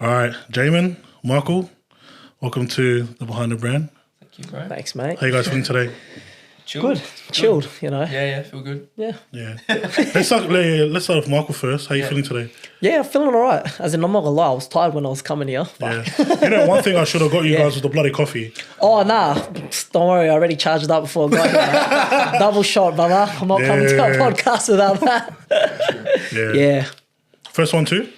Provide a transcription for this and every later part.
All right, Jamon, Michael, welcome to the Behind the Brand. Thank you, bro. Thanks, mate. How you guys feeling today? Good. Chilled, you know. Yeah, feel good. Yeah. Let's start with Michael first. How you feeling today? Yeah, I'm feeling all right. As in, I'm not going to lie, I was tired when I was coming here. Yeah. You know, one thing I should have got you guys was the bloody coffee. Oh, nah. Don't worry, I already charged it up before I got here. Double shot, brother. I'm not coming to a podcast without that. Yeah. First one too?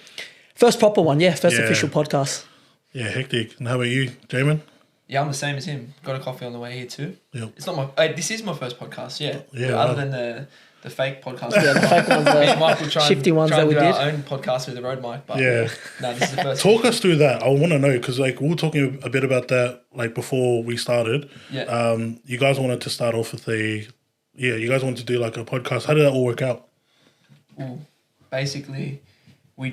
First proper one, yeah. First official podcast. Yeah, hectic. And how about you, Jamon? Yeah, I'm the same as him. Got a coffee on the way here too. Yep. It's not my. This is my first podcast. Yeah. Other than the fake podcast. Yeah, the fake ones, Me and Michael shifty ones try that we do did. our own podcast with the road mic. But Yeah. No, this is the first. Talk us through that. I want to know because we were talking a bit about that before we started. Yeah. You guys wanted to start off with you guys wanted to do a podcast. How did that all work out? Ooh, basically, we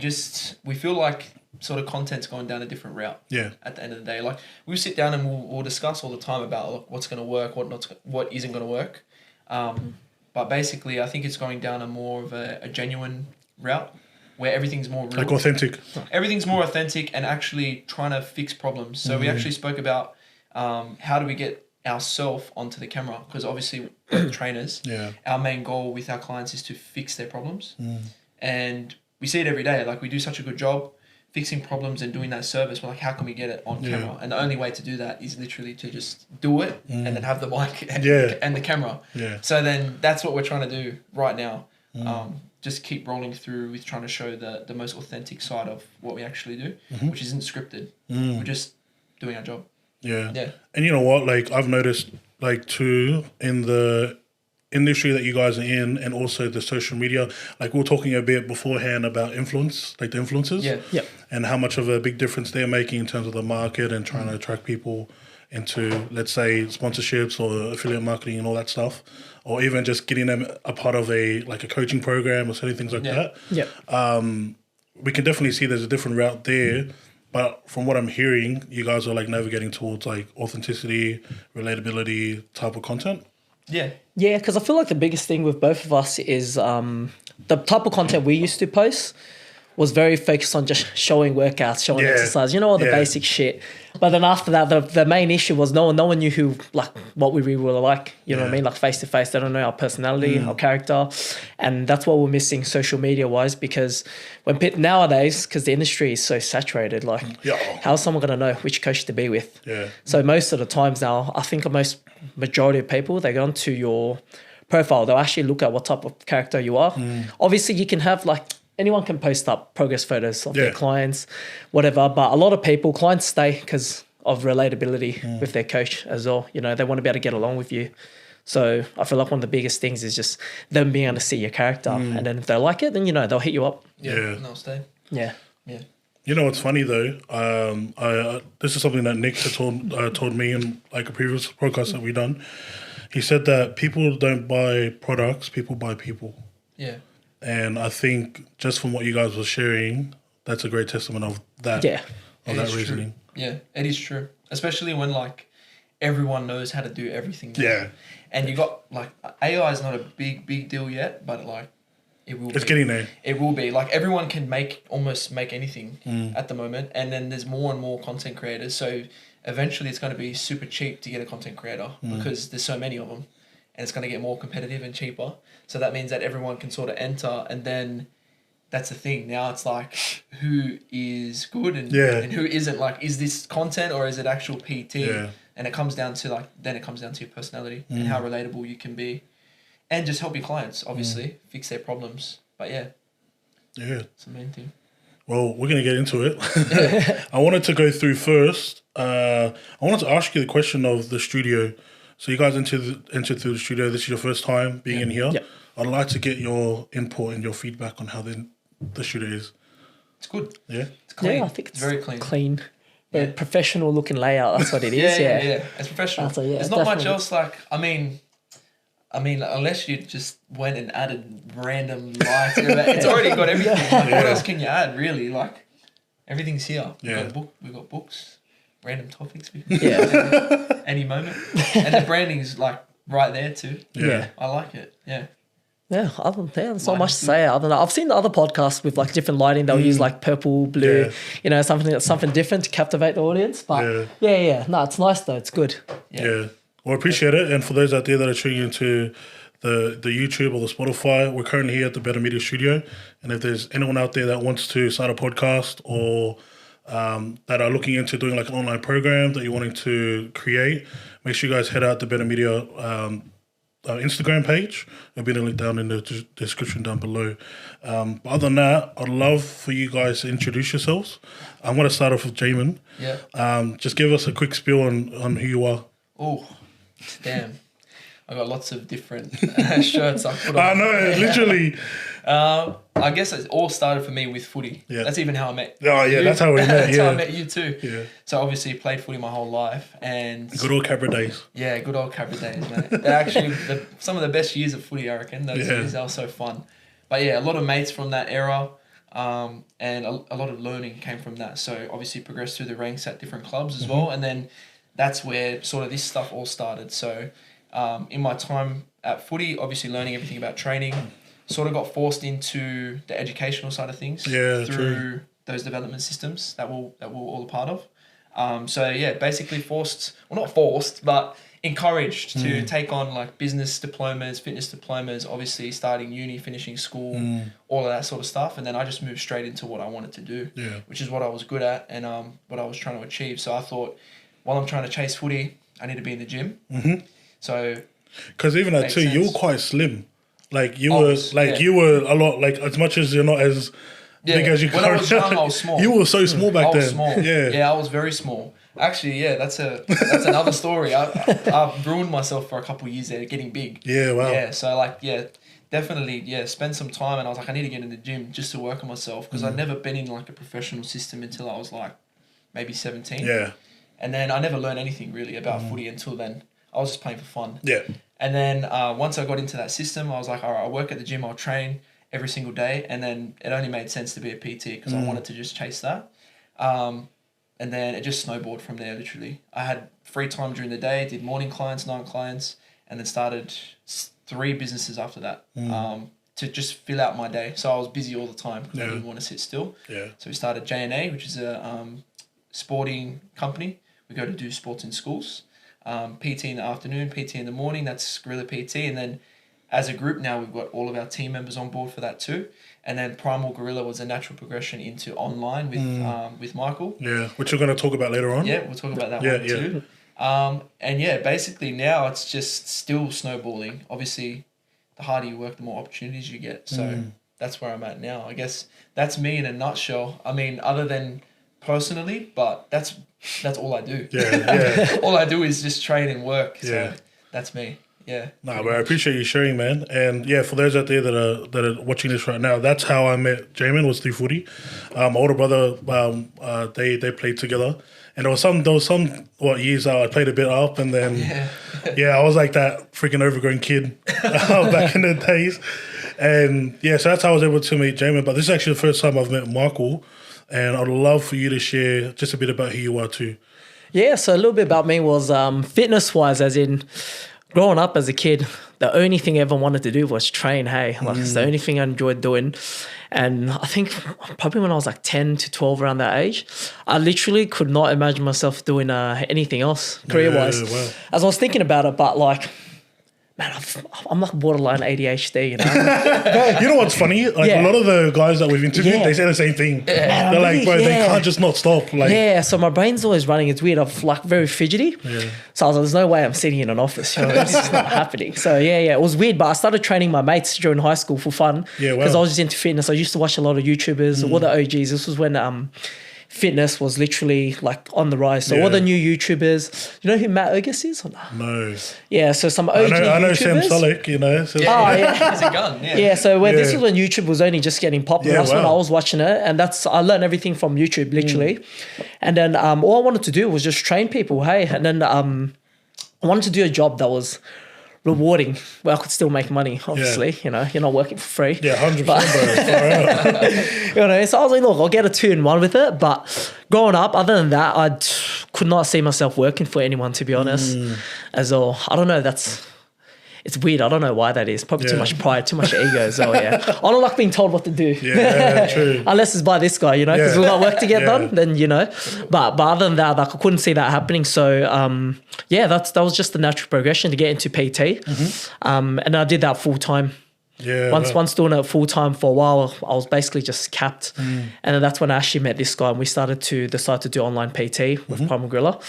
feel like sort of content's going down a different route. Yeah. At the end of the day, like we'll sit down and we'll discuss all the time about what's going to work, what isn't going to work. But basically, I think it's going down a more of a genuine route where everything's more real. Like authentic. Everything's more authentic and actually trying to fix problems. So we actually spoke about how do we get ourselves onto the camera, because obviously we're trainers. Yeah. Our main goal with our clients is to fix their problems. And we see it every day. Like we do such a good job fixing problems and doing that service. We're like, how can we get it on camera? And the only way to do that is literally to just do it and then have the mic and the camera. Yeah. So then that's what we're trying to do right now. Just keep rolling through with trying to show the most authentic side of what we actually do, which isn't scripted. We're just doing our job. Yeah. And you know what? Like I've noticed too in the industry that you guys are in and also the social media, like we were talking a bit beforehand about influence, like the influencers. Yeah. And how much of a big difference they're making in terms of the market and trying to attract people into, let's say, sponsorships or affiliate marketing and all that stuff, or even just getting them a part of a coaching program or certain things like that. Yeah. We can definitely see there's a different route there, but from what I'm hearing, you guys are navigating towards authenticity, relatability type of content. Yeah. Yeah, because I feel like the biggest thing with both of us is the type of content we used to post was very focused on just showing workouts, showing exercise, all the basic shit. But then after that, the main issue was no one knew who, what we really were like, you know what I mean? Like face to face, they don't know our personality, our character. And that's what we're missing social media wise, because nowadays, because the industry is so saturated, how is someone going to know which coach to be with? Yeah. So most of the times now, I think majority of people, they go onto your profile, they'll actually look at what type of character you are. Obviously you can have anyone can post up progress photos of their clients, whatever. But a lot of clients stay because of relatability with their coach as well. They want to be able to get along with you. So I feel like one of the biggest things is just them being able to see your character. And then if they like it, then, they'll hit you up. Yeah. And they'll stay. Yeah. Yeah. You know what's funny though? This is something that Nick had told me in a previous podcast that we done. He said that people don't buy products, people buy people. Yeah. And I think just from what you guys were sharing, that's a great testament of that. Yeah. Of that reasoning. True. Yeah, it is true. Especially when everyone knows how to do everything now. Yeah. And you got AI is not a big deal yet, but it will be. It's getting there. It will be. Everyone can almost make anything at the moment, and then there's more and more content creators. So eventually it's going to be super cheap to get a content creator because there's so many of them. And it's going to get more competitive and cheaper. So that means that everyone can sort of enter, and then that's the thing. Now it's who is good and who isn't. Is this content or is it actual PT? Yeah. And it comes down to then it comes down to your personality and how relatable you can be, and just help your clients obviously fix their problems. But yeah, it's the main thing. Well, we're going to get into it. I wanted to go through first. I wanted to ask you the question of the studio. So you guys entered through the studio. This is your first time being in here. Yep. I'd like to get your input and your feedback on how the studio is. It's good. Yeah? It's clean. Yeah, I think it's very clean. Clean. Very professional looking layout. That's what it is. Yeah. It's professional. There's not definitely. much else I mean, unless you just went and added random lights. It's already got everything. What else can you add, really? Everything's here. We've got books. Random topics any moment, and the branding's right there too. Yeah, I like it. Yeah, Yeah, there's not much to say other than that. I've seen the other podcasts with like different lighting. They'll use like purple, blue, something different to captivate the audience. But no, it's nice though. It's good. Yeah. Well, I appreciate it. And for those out there that are tuning into the YouTube or the Spotify, we're currently here at the Better Media Studio. And if there's anyone out there that wants to start a podcast or that are looking into doing like an online program that you're wanting to create, make sure you guys head out to Better Media Instagram page. There'll be a link down in the description down below. But other than that, I'd love for you guys to introduce yourselves. I'm going to start off with Jamon. Yeah. Just give us a quick spiel on who you are. Oh, damn. I got lots of different shirts I put on. I know, literally. I guess it all started for me with footy. Yeah. That's even how I met Oh, yeah, you. that's how we met. That's yeah. how I met you too. Yeah. So obviously played footy my whole life. And Good old Cabra days. yeah, good old Cabra days, mate. They're actually some of the best years of footy, I reckon. Those years, they were so fun. But yeah, a lot of mates from that era. And a lot of learning came from that. So obviously progressed through the ranks at different clubs as well. And then that's where sort of this stuff all started. So in my time at footy, obviously learning everything about training, sort of got forced into the educational side of things through those development systems that we're all a part of. So yeah, basically not forced, but encouraged to take on like business diplomas, fitness diplomas, obviously starting uni, finishing school, all of that sort of stuff. And then I just moved straight into what I wanted to do, which is what I was good at and what I was trying to achieve. So I thought, while I'm trying to chase footy, I need to be in the gym. So, because even at 2, you were quite slim. Like you were a lot, like as much as you're not as big as you when I was young, I was small. You were so small back then. I was small. Yeah, I was very small. Actually, that's another story. I've ruined myself for a couple of years there, getting big. Yeah, wow. Yeah, so definitely, spend some time, and I was like, I need to get in the gym just to work on myself because I'd never been in like a professional system until I was like maybe 17. Yeah. And then I never learned anything really about footy until then. I was just playing for fun. Yeah. And then once I got into that system, I was like, all right, I'll work at the gym, I'll train every single day. And then it only made sense to be a PT because I wanted to just chase that. And then it just snowballed from there, literally. I had free time during the day, did morning clients, night clients, and then started 3 businesses after that to just fill out my day. So I was busy all the time because I didn't want to sit still. Yeah. So we started J&A, which is a sporting company. We go to do sports in schools. PT in the afternoon, PT in the morning, that's Guerilla PT. And then as a group now, we've got all of our team members on board for that too. And then Primal Guerilla was a natural progression into online with Michael. Yeah, which we're going to talk about later on. Yeah, we'll talk about that one too. And yeah, basically now it's just still snowballing. Obviously, the harder you work, the more opportunities you get. So that's where I'm at now. I guess that's me in a nutshell. I mean, other than personally, but that's all I do. Yeah. All I do is just train and work. So that's me. Yeah. Nah, but I appreciate you sharing, man. And yeah, for those out there that are watching this right now, that's how I met Jamon, was through footy. My older brother, they played together. And there was some years I played a bit up, and then I was like that freaking overgrown kid back in the days. And yeah, so that's how I was able to meet Jamon. But this is actually the first time I've met Michael, and I'd love for you to share just a bit about who you are too. Yeah, so a little bit about me was fitness-wise, as in growing up as a kid, the only thing I ever wanted to do was train, like it's the only thing I enjoyed doing. And I think probably when I was like 10 to 12, around that age, I literally could not imagine myself doing anything else career-wise. Yeah, wow. As I was thinking about it, but like, man, I'm like borderline ADHD, you know? You know what's funny? Like a lot of the guys that we've interviewed, they say the same thing. Yeah. They're like, bro, they can't just not stop. Like, so my brain's always running. It's weird. I'm like very fidgety. Yeah. So I was like, there's no way I'm sitting in an office. You know, it's just not happening. So it was weird. But I started training my mates during high school for fun. Yeah, because I was just into fitness. I used to watch a lot of YouTubers, all the OGs. This was when fitness was literally like on the rise. So all the new YouTubers, you know who Matt Ergus is? Or no. Yeah, so some OG I know YouTubers. Sam Solik, you know. He's a gun. Yeah, so this is when YouTube was only just getting popular. That's when I was watching it, and I learned everything from YouTube, literally. And then all I wanted to do was just train people, and then I wanted to do a job that was rewarding, where I could still make money, obviously. You know, you're not working for free. Yeah, 100%, bro. You know, so I was like, look, I'll get a 2-in-1 with it. But growing up, other than that, I could not see myself working for anyone, to be honest. As well, I don't know, It's weird. I don't know why that is. Probably too much pride, too much ego as well. Yeah, I don't like being told what to do. Yeah, true. Unless it's by this guy, you know, because we've got work to get done. Then you know, but other than that, like I couldn't see that happening. So that was just the natural progression to get into PT, and I did that full time. Yeah. Once doing it full time for a while, I was basically just capped, and then that's when I actually met this guy, and we decide to do online PT with Primal Guerilla.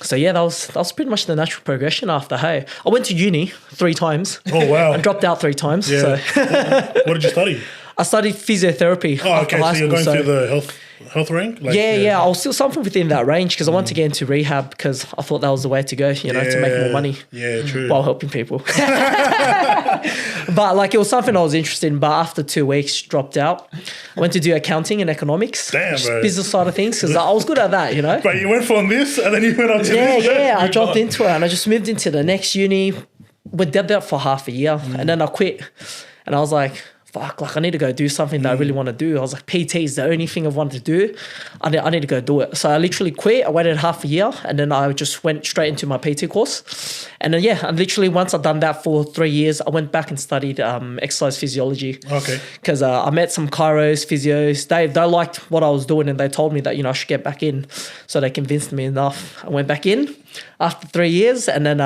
So yeah, that was pretty much the natural progression after. Hey, I went to uni 3 times. Oh wow! I dropped out 3 times. Yeah. So. What did you study? I studied physiotherapy. Oh, okay. High So you're school, going through the health rank? Like, yeah. I was still something within that range because I wanted to get into rehab because I thought that was the way to go, to make more money. Yeah, true. While helping people. But like it was something I was interested in, but after 2 weeks, dropped out. I went to do accounting and economics. Damn, bro. Business side of things because I was good at that, But you went from this and then you went on to this? Yeah, I dropped into it and I just moved into the next uni. We did that for half a year and then I quit. And I was like, fuck, like I need to go do something that I really want to do. I was like, PT is the only thing I've wanted to do. I need to go do it. So I literally quit. I waited half a year and then I just went straight into my PT course. And then, and literally once I'd done that for 3 years, I went back and studied exercise physiology. Okay. Because I met some chiros, physios. They liked what I was doing and they told me that, I should get back in. So they convinced me enough. I went back in after 3 years and then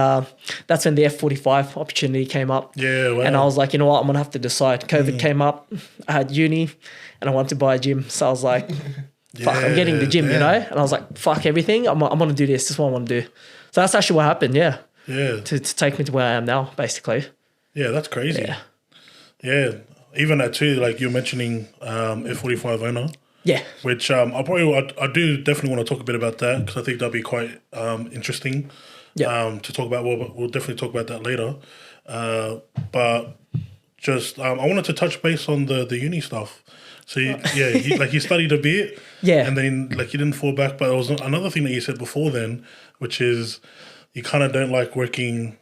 that's when the F45 opportunity came up. Yeah, wow. And I was like, you know what, I'm going to have to decide. COVID came up, I had uni and I wanted to buy a gym. So I was like, fuck, I'm getting the gym, And I was like, fuck everything. I'm going to do this. This is what I want to do. So that's actually what happened, Yeah. To take me to where I am now, basically. Yeah, that's crazy. Yeah. Even that too, like you're mentioning F45 owner. Yeah. Which I do definitely want to talk a bit about that because I think that'll be quite interesting to talk about. We'll definitely talk about that later. But just I wanted to touch base on the uni stuff. So you studied a bit, and then like you didn't fall back. But there was another thing that you said before then, which is you kind of don't like working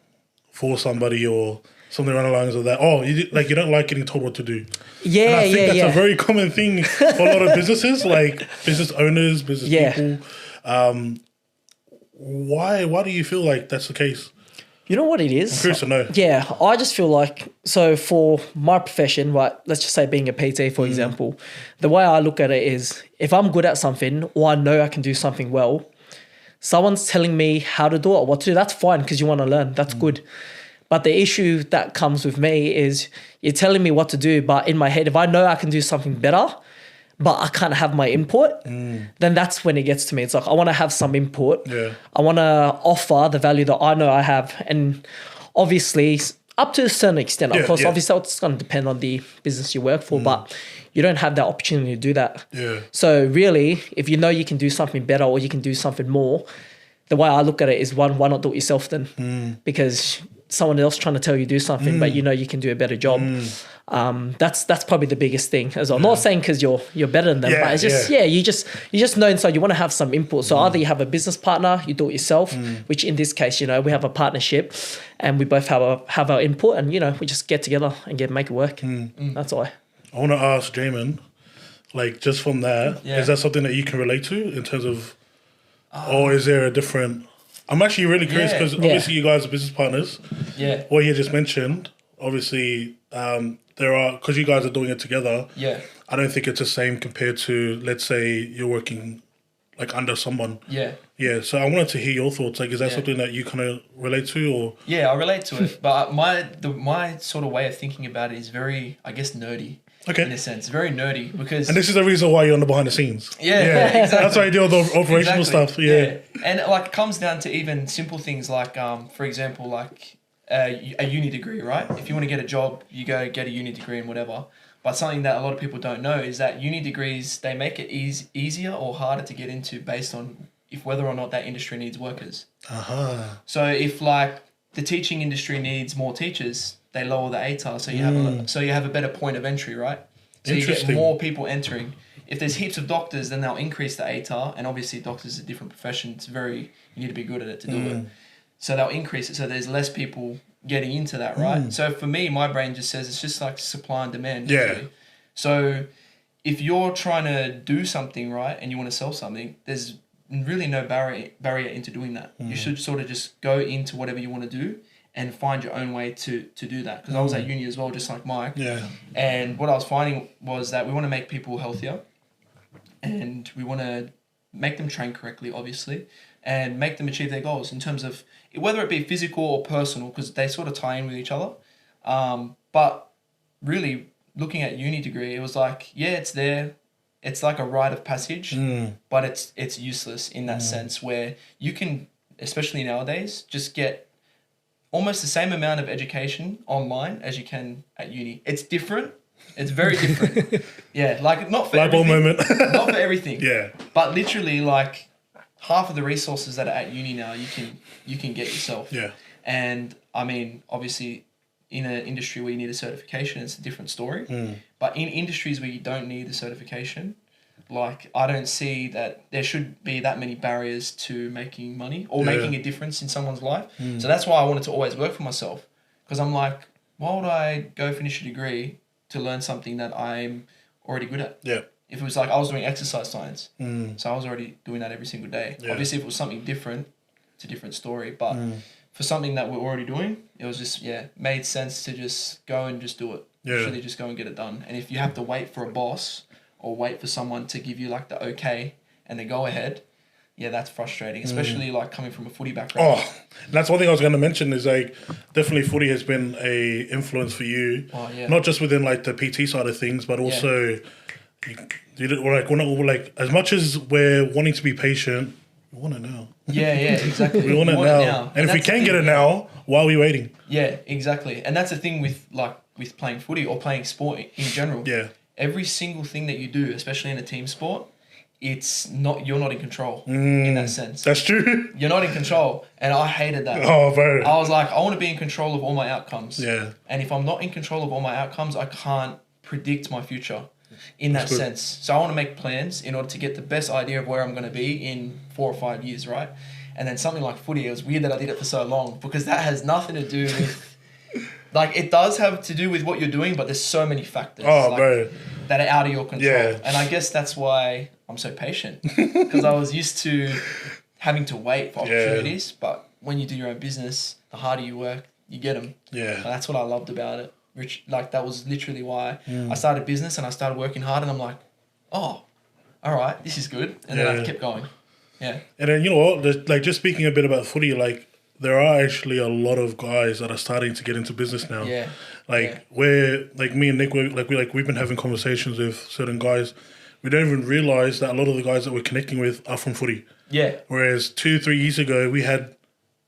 for somebody or something along the lines of that. Oh, you don't like getting told what to do. Yeah, and I think that's a very common thing for a lot of businesses, like business owners, business people. Why do you feel like that's the case? You know what it is? I'm curious to know. Yeah, I just feel like, so for my profession, right, let's just say being a PT, for example, the way I look at it is if I'm good at something or I know I can do something well, someone's telling me how to do it or what to do, that's fine because you want to learn. That's good. But the issue that comes with me is you're telling me what to do, but in my head, if I know I can do something better, but I can't have my input, then that's when it gets to me. It's like, I want to have some input. Yeah. I want to offer the value that I know I have. And obviously, up to a certain extent, of course, obviously it's going to depend on the business you work for, but you don't have that opportunity to do that. Yeah. So really, if you know you can do something better or you can do something more, the way I look at it is why not do it yourself then? Because someone else trying to tell you do something, but you can do a better job. That's probably the biggest thing as well. I'm not saying because you're better than them, but it's just you just know inside you want to have some input. So either you have a business partner, you do it yourself, which in this case, we have a partnership, and we both have our input, and we just get together and make it work. That's all. I want to ask Jamon, like just from there, is that something that you can relate to in terms of, or is there a different? I'm actually really curious because obviously you guys are business partners. Yeah. What you just mentioned, obviously, there are, because you guys are doing it together. Yeah. I don't think it's the same compared to, let's say, you're working like under someone. Yeah. Yeah. So I wanted to hear your thoughts. Like, is that something that you kind of relate to, or? Yeah, I relate to it, but my sort of way of thinking about it is very, I guess, nerdy. Okay. In a sense, very nerdy because. And this is the reason why you're on the behind the scenes. Yeah. Exactly. That's why you do all the operational stuff. Yeah. And like it comes down to even simple things like, for example, like a uni degree, right? If you want to get a job, you go get a uni degree and whatever. But something that a lot of people don't know is that uni degrees, they make it easier or harder to get into based on whether or not that industry needs workers. So if like the teaching industry needs more teachers, they lower the ATAR, so you have a better point of entry, right? So you get more people entering. If there's heaps of doctors, then they'll increase the ATAR, and obviously doctors is a different profession. You need to be good at it to do it. So they'll increase it, so there's less people getting into that, right? So for me, my brain just says it's just like supply and demand. Usually. So if you're trying to do something, right, and you want to sell something, there's really no barrier into doing that. You should sort of just go into whatever you want to do and find your own way to do that. Because I was at uni as well, just like Mike. Yeah. And what I was finding was that we want to make people healthier, and we want to make them train correctly, obviously, and make them achieve their goals in terms of whether it be physical or personal, because they sort of tie in with each other. But really, looking at uni degree, it was like, yeah, it's there. It's like a rite of passage, but it's useless in that sense where you can, especially nowadays, just get almost the same amount of education online as you can at uni. It's different. It's very different. Yeah, like not for Light bulb everything. moment. Not for everything. Yeah. But literally, like half of the resources that are at uni now, you can get yourself. Yeah. And I mean, obviously, in an industry where you need a certification, it's a different story. But in industries where you don't need a certification, like I don't see that there should be that many barriers to making money or making a difference in someone's life. So that's why I wanted to always work for myself, because I'm like, why would I go finish a degree to learn something that I'm already good at? Yeah. If it was like I was doing exercise science, so I was already doing that every single day. Yeah. Obviously, if it was something different, it's a different story. But for something that we're already doing, it was just, made sense to just go and just do it. Yeah. Literally just go and get it done. And if you have to wait for a boss or wait for someone to give you like the okay and the go ahead, that's frustrating, especially like coming from a footy background. Oh, that's one thing I was going to mention is like definitely footy has been a influence for you, not just within like the PT side of things, but also like as much as we're wanting to be patient, we want it now. Yeah, exactly. We want it now. And if we can get it now, why are we waiting? Yeah, exactly. And that's the thing with playing footy or playing sport in general. Yeah. Every single thing that you do, especially in a team sport, you're not in control in that sense. That's true. You're not in control. And I hated that. Oh, bro. I was like, I want to be in control of all my outcomes. Yeah. And if I'm not in control of all my outcomes, I can't predict my future in that sense. So I want to make plans in order to get the best idea of where I'm going to be in 4 or 5 years, right? And then something like footy, it was weird that I did it for so long, because that has nothing to do with... Like, it does have to do with what you're doing, but there's so many factors that are out of your control. Yeah. And I guess that's why I'm so patient, because I was used to having to wait for opportunities. But when you do your own business, the harder you work, you get them. Yeah. And that's what I loved about it. That was literally why I started business, and I started working hard, and I'm like, oh, all right, this is good. And then I kept going. Yeah. And then, you know what, like just speaking a bit about footy, like there are actually a lot of guys that are starting to get into business now. Yeah. Like we're like me and Nick, we've been having conversations with certain guys. We don't even realize that a lot of the guys that we're connecting with are from footy. Yeah. Whereas 2-3 years ago, we had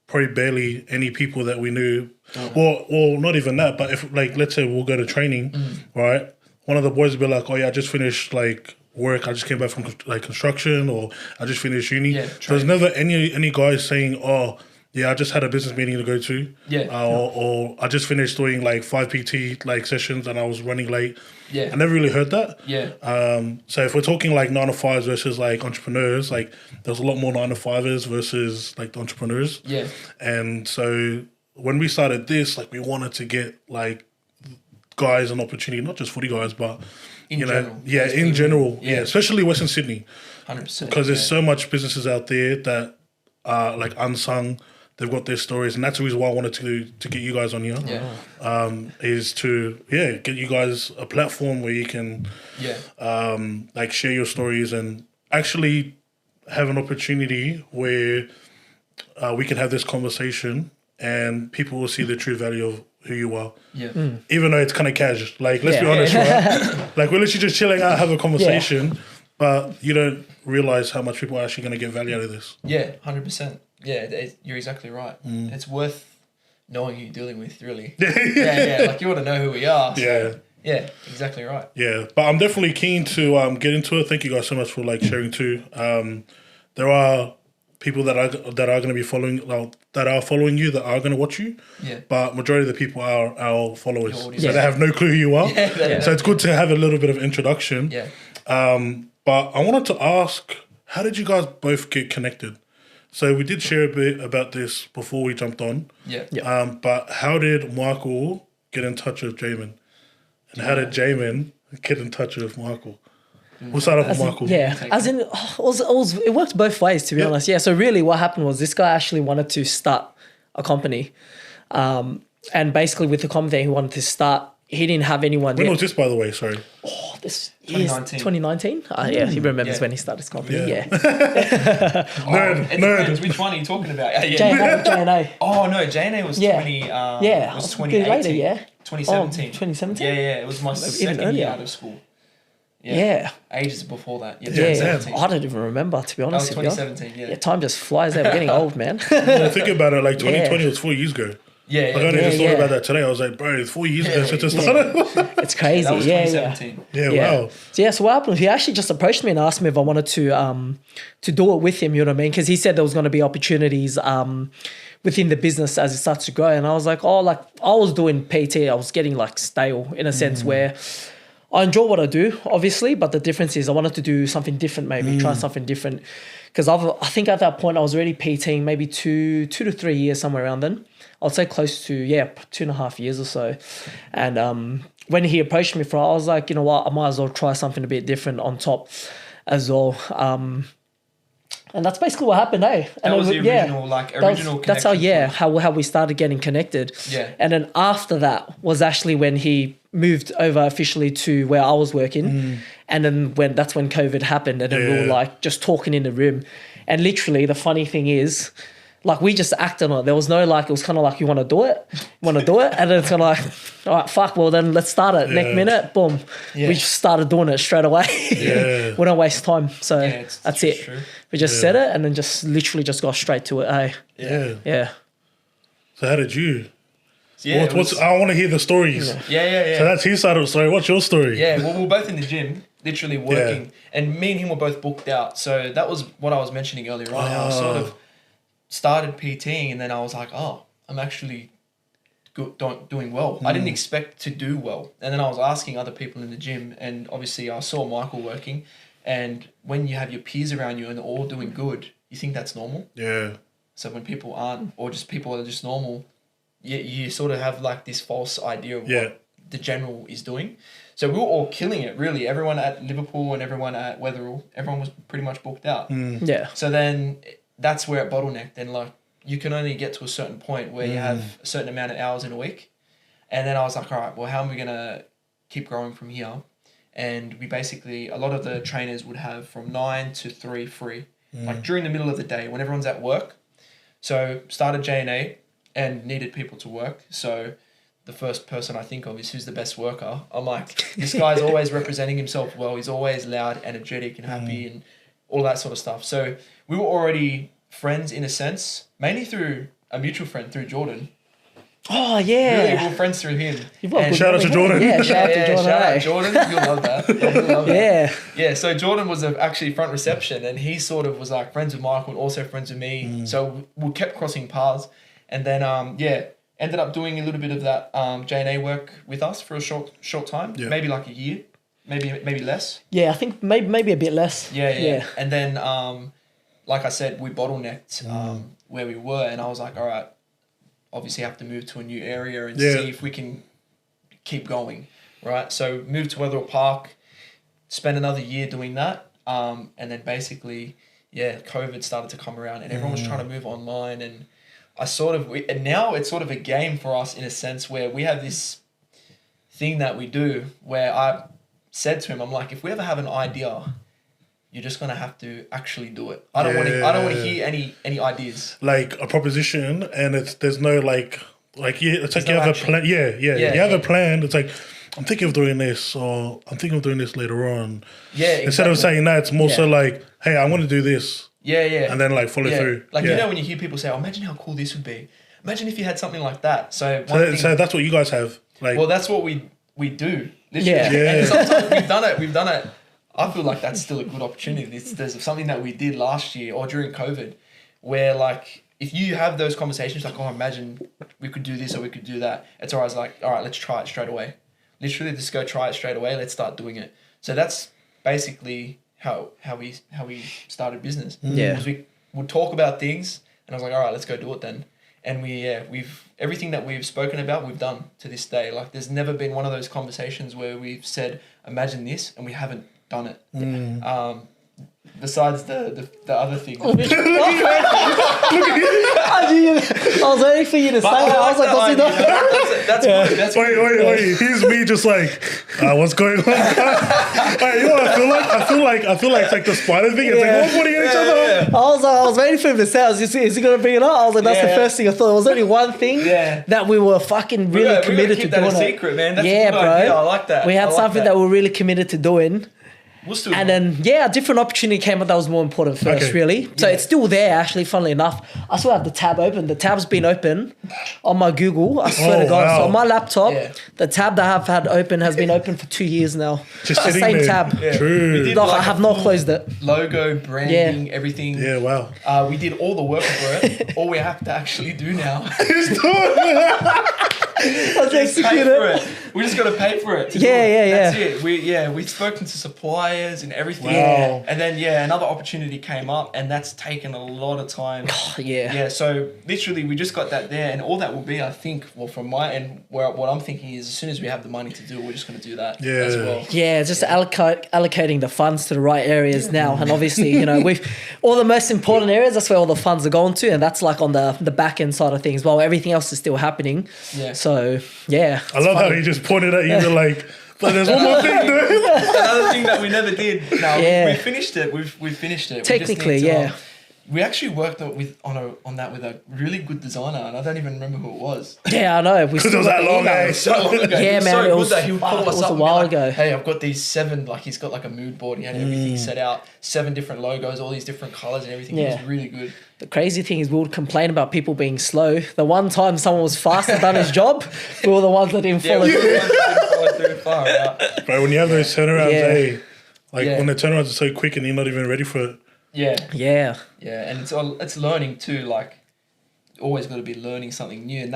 probably barely any people that we knew. Well, not even that. But if like, let's say we'll go to training, right? One of the boys will be like, "Oh yeah, I just finished like work. I just came back from like construction, or I just finished uni." Yeah, There's never any guys saying, "Oh, yeah, I just had a business meeting to go to." Yeah. Or I just finished doing like 5 PT like sessions and I was running late. Yeah. I never really heard that. Yeah. So if we're talking like 9-to-5s versus like entrepreneurs, like there's a lot more 9-to-5ers versus like the entrepreneurs. Yeah. And so when we started this, like we wanted to get like guys an opportunity, not just footy guys, but In you general. know, in general, Yeah. especially Western Sydney, 100%. because there's so much businesses out there that are like unsung. They've got their stories, and that's the reason why I wanted to get you guys on here. Yeah. Is to get you guys a platform where you can like share your stories and actually have an opportunity where we can have this conversation and people will see the true value of who you are. Yeah. Even though it's kind of casual. Like, let's be honest, right? Like, we're literally just chilling out, have a conversation, but you don't realize how much people are actually going to get value out of this. Yeah, 100%. Yeah, you're exactly right. It's worth knowing who you're dealing with, really. Yeah. Like, you want to know who we are. So, yeah, exactly right. Yeah, but I'm definitely keen to get into it. Thank you guys so much for like sharing too. There are people that are going to be following, that are following you, that are going to watch you. Yeah. But majority of the people are our followers, so Yeah. they have no clue who you are. Yeah. So it's good to have a little bit of introduction. Yeah. But I wanted to ask, how did you guys both get connected? So we did share a bit about this before we jumped on. Yeah. But how did Michael get in touch with Jamon? And how did Jamon get in touch with Michael? We'll start off with Michael. It worked both ways, to be honest. Yeah, so really what happened was this guy actually wanted to start a company. And basically with the comedy he wanted to start, he didn't have anyone When yet. was this, by the way? Sorry. Oh, this 2019. 2019? Yeah, he remembers when he started his company. Yeah. It depends. Which one are you talking about? J&A. Oh no, J&A was Yeah. 20. Yeah. Was A bit 2018. later, yeah. 2017. 2017? Yeah. It was my second earlier. year out of school. Yeah. Ages before that. Yeah. Yeah. 2017. I don't even remember, to be That honest was with you. 2017. Yeah. Yeah, time just flies out. We're getting old, man. Yeah, think about it. Like 2020 was 4 years ago. Yeah. Like, I only just Yeah, thought yeah. about that today. I was like, bro, it's 4 years ago since I started. It's crazy. That was yeah. 2017. Yeah, wow. So what happened? He actually just approached me and asked me if I wanted to do it with him. You know what I mean? Because he said there was going to be opportunities within the business as it starts to grow. And I was like, oh, like I was doing PT. I was getting like stale in a sense where I enjoy what I do, obviously, but the difference is I wanted to do something different, maybe try something different. Because I think at that point I was already PTing maybe 2 to 3 years, somewhere around then. I'd say close to 2.5 years or so. And when he approached me for it, I was like, you know what, I might as well try something a bit different on top as well. And that's basically what happened, eh? And That was the original, that's how connection. how we started getting connected. Yeah. And then after that was actually when he moved over officially to where I was working. And then that's when COVID happened, and then we were like just talking in the room. And literally the funny thing is, like we just acted on it. There was no like, it was kind of like, you want to do it? And then it's kind of like, all right, fuck, well then let's start it. Next minute, boom. Yeah. We just started doing it straight away. Yeah. We don't waste time. So it's that's it. true. We just said it and then just literally just got straight to it. Eh? Yeah. Yeah. So how did you? Yeah. I want to hear the stories. Yeah. So that's his side of the story. What's your story? Yeah, well, we were both in the gym, literally working, and me and him were both booked out. So that was what I was mentioning earlier on. How I sort of started PTing, and then I was like, oh, I'm actually doing well. I didn't expect to do well. And then I was asking other people in the gym, and obviously I saw Michael working, and when you have your peers around you and they're all doing good, you think that's normal. Yeah. So when people aren't, or just people are just normal, you sort of have like this false idea of what the general is doing. So we were all killing it, really. Everyone at Liverpool and everyone at Wetherill, everyone was pretty much booked out. Yeah. So then that's where it bottlenecked. And like, you can only get to a certain point where you have a certain amount of hours in a week. And then I was like, all right, well, how am we going to keep growing from here? And we basically, a lot of the trainers would have from 9 to 3 free, like during the middle of the day when everyone's at work. So started J&A and needed people to work. So the first person I think of is who's the best worker. I'm like, this guy's always representing himself well. He's always loud, energetic and happy and all that sort of stuff. So we were already friends in a sense, mainly through a mutual friend, through Jordan. Oh, yeah. Really, we were friends through him. Shout out to Jordan. Yeah, shout out to Jordan. Shout eh? out Jordan. You'll love that. Yeah, you'll love that. Yeah. Yeah, so Jordan was actually front reception, and he sort of was like friends with Michael and also friends with me. So we kept crossing paths. And then, ended up doing a little bit of that J&A work with us for a short time, maybe like a year, maybe less. Yeah, I think maybe a bit less. Yeah. And then, like I said, we bottlenecked where we were, and I was like, all right, obviously have to move to a new area and see if we can keep going, right? So moved to Wetherill Park, spent another year doing that, and then basically, COVID started to come around, and everyone was trying to move online, and and now it's sort of a game for us in a sense where we have this thing that we do where I said to him, I'm like, if we ever have an idea, you're just gonna have to actually do it. I don't want to hear any ideas. Like a proposition, and there's no like it's like you have action. a plan. You have a plan. It's like, I'm thinking of doing this, or I'm thinking of doing this later on. Yeah, exactly. Instead of saying that, it's more so like, hey, I want to do this. Yeah. And then like follow through. Like, you know, when you hear people say, oh, imagine how cool this would be. Imagine if you had something like that. So that's what you guys have. Like, well, that's what we do. Literally. Yeah. And sometimes we've done it. I feel like that's still a good opportunity. There's something that we did last year or during COVID where like, if you have those conversations like, oh, imagine we could do this or we could do that. It's always like, all right, let's try it straight away. Literally just go try it straight away. Let's start doing it. So that's basically how we started business. Yeah. Because we would talk about things and I was like, all right, let's go do it then. And we've everything that we've spoken about, we've done to this day. Like there's never been one of those conversations where we've said, imagine this, and we haven't done it. besides the other thing. I was waiting for you to say that. I was like, does he know? That's good. That's good. Wait. Here's me just like, what's going on? Wait, you know what I feel like it's like the spider thing. It's like, we're putting at each other. I was waiting for him to say, is he going to bring it up? I was like, that's the first thing I thought. There was only one thing that we were fucking really committed to doing. Keep that a secret, man. That's yeah, a good bro. idea. I like that. We had something that we were really committed to doing. We'll still and then, a different opportunity came up that was more important first, really. So it's still there, actually, funnily enough. I still have the tab open. The tab's been open on my Google. I swear to God. Wow. So on my laptop, the tab that I've had open has been open for 2 years now. Just the sitting same there. tab. Yeah. True. No, I have not closed it. Logo, branding, everything. Yeah, wow. We did all the work for it. All we have to actually do now Let's pay for it. We just got to pay for it. That's it. We've spoken to suppliers and everything. Wow. And then another opportunity came up, and that's taken a lot of time. Yeah. So literally, we just got that there, and all that will be, I think, well, from my end, what I'm thinking is, as soon as we have the money to do it, we're just going to do that as well. Yeah, just allocating the funds to the right areas now, and obviously, we've all the most important areas. That's where all the funds are going to, and that's like on the back end side of things. While everything else is still happening. Yeah. So yeah, I love how he just pointed at you and like, but there's one more thing, dude. Another thing that we never did. No, we finished it. We've finished it. Technically, We actually worked on that with a really good designer, and I don't even remember who it was. Yeah, I know. Because it was that long, So long ago. Yeah, man, So it was, that he would call us up a and be while like, ago. Hey, I've got these 7. Like he's got like a mood board. He had everything set out, 7 different logos, all these different colors and everything. It was really good. The crazy thing is we would complain about people being slow. The one time someone was fast and done his job, we were the ones that didn't follow through. Far out. Bro, when you have those turnarounds, when the turnarounds are so quick and you're not even ready for it. Yeah, and it's learning too. Like, always got to be learning something new, and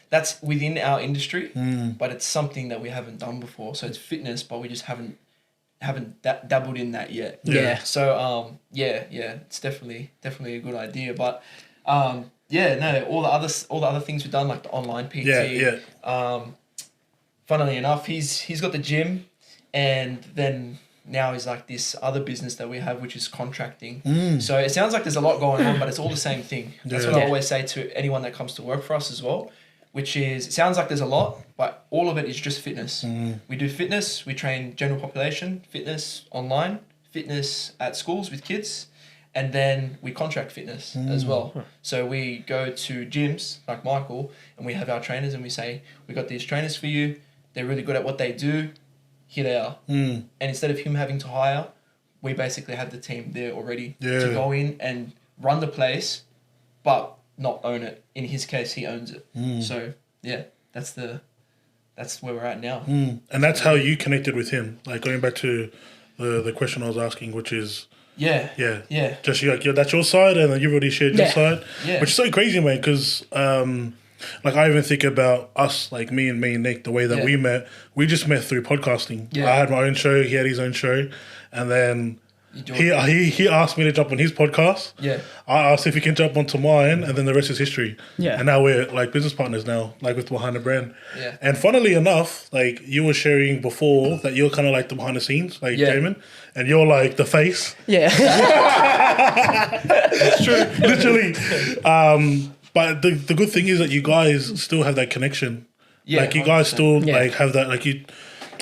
that's within our industry, but it's something that we haven't done before. So it's fitness, but we just haven't dabbled in that yet. Yeah. So it's definitely a good idea. But all the other things we've done, like the online PT. Funnily enough, he's got the gym, and then now is like this other business that we have, which is contracting. So it sounds like there's a lot going on, but it's all the same thing. That's what I always say to anyone that comes to work for us as well, which is, it sounds like there's a lot, but all of it is just fitness. We do fitness, we train general population, fitness online, fitness at schools with kids, and then we contract fitness as well. So we go to gyms like Michael, and we have our trainers, and we say, we got these trainers for you. They're really good at what they do. Here they are. And instead of him having to hire, we basically have the team there already to go in and run the place, but not own it. In his case, he owns it. So that's where we're at now. And that's how you connected with him. Like, going back to the question I was asking, which is just that's your side, and then you've already shared your side, which is so crazy, man. Because like, I even think about us, like me and Nick, the way that we met. We just met through podcasting. I had my own show, he had his own show, and then he asked me to jump on his podcast. I asked if he can jump onto mine, and then the rest is history. And now we're like business partners now, like with Behind the Brand. And funnily enough, like, you were sharing before that you're kind of like the behind the scenes, like Jamon, and you're like the face. It's true, literally. But the good thing is that you guys still have that connection. Like, you guys still like have that. Like, you,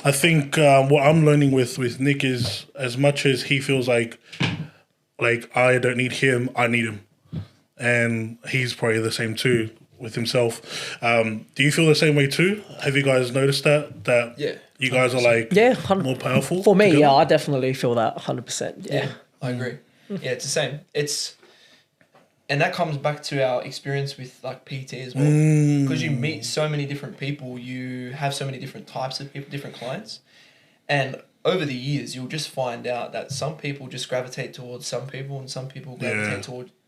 I think what I'm learning with Nick is, as much as he feels like I don't need him, I need him, and he's probably the same too with himself. Do you feel the same way too? Have you guys noticed that you guys are like more powerful? For me, together? I definitely feel that 100%. Yeah, I agree. Yeah, it's the same. And that comes back to our experience with like PT as well. Because you meet so many different people, you have so many different types of people, different clients. And over the years, you'll just find out that some people just gravitate towards some people, and some people gravitate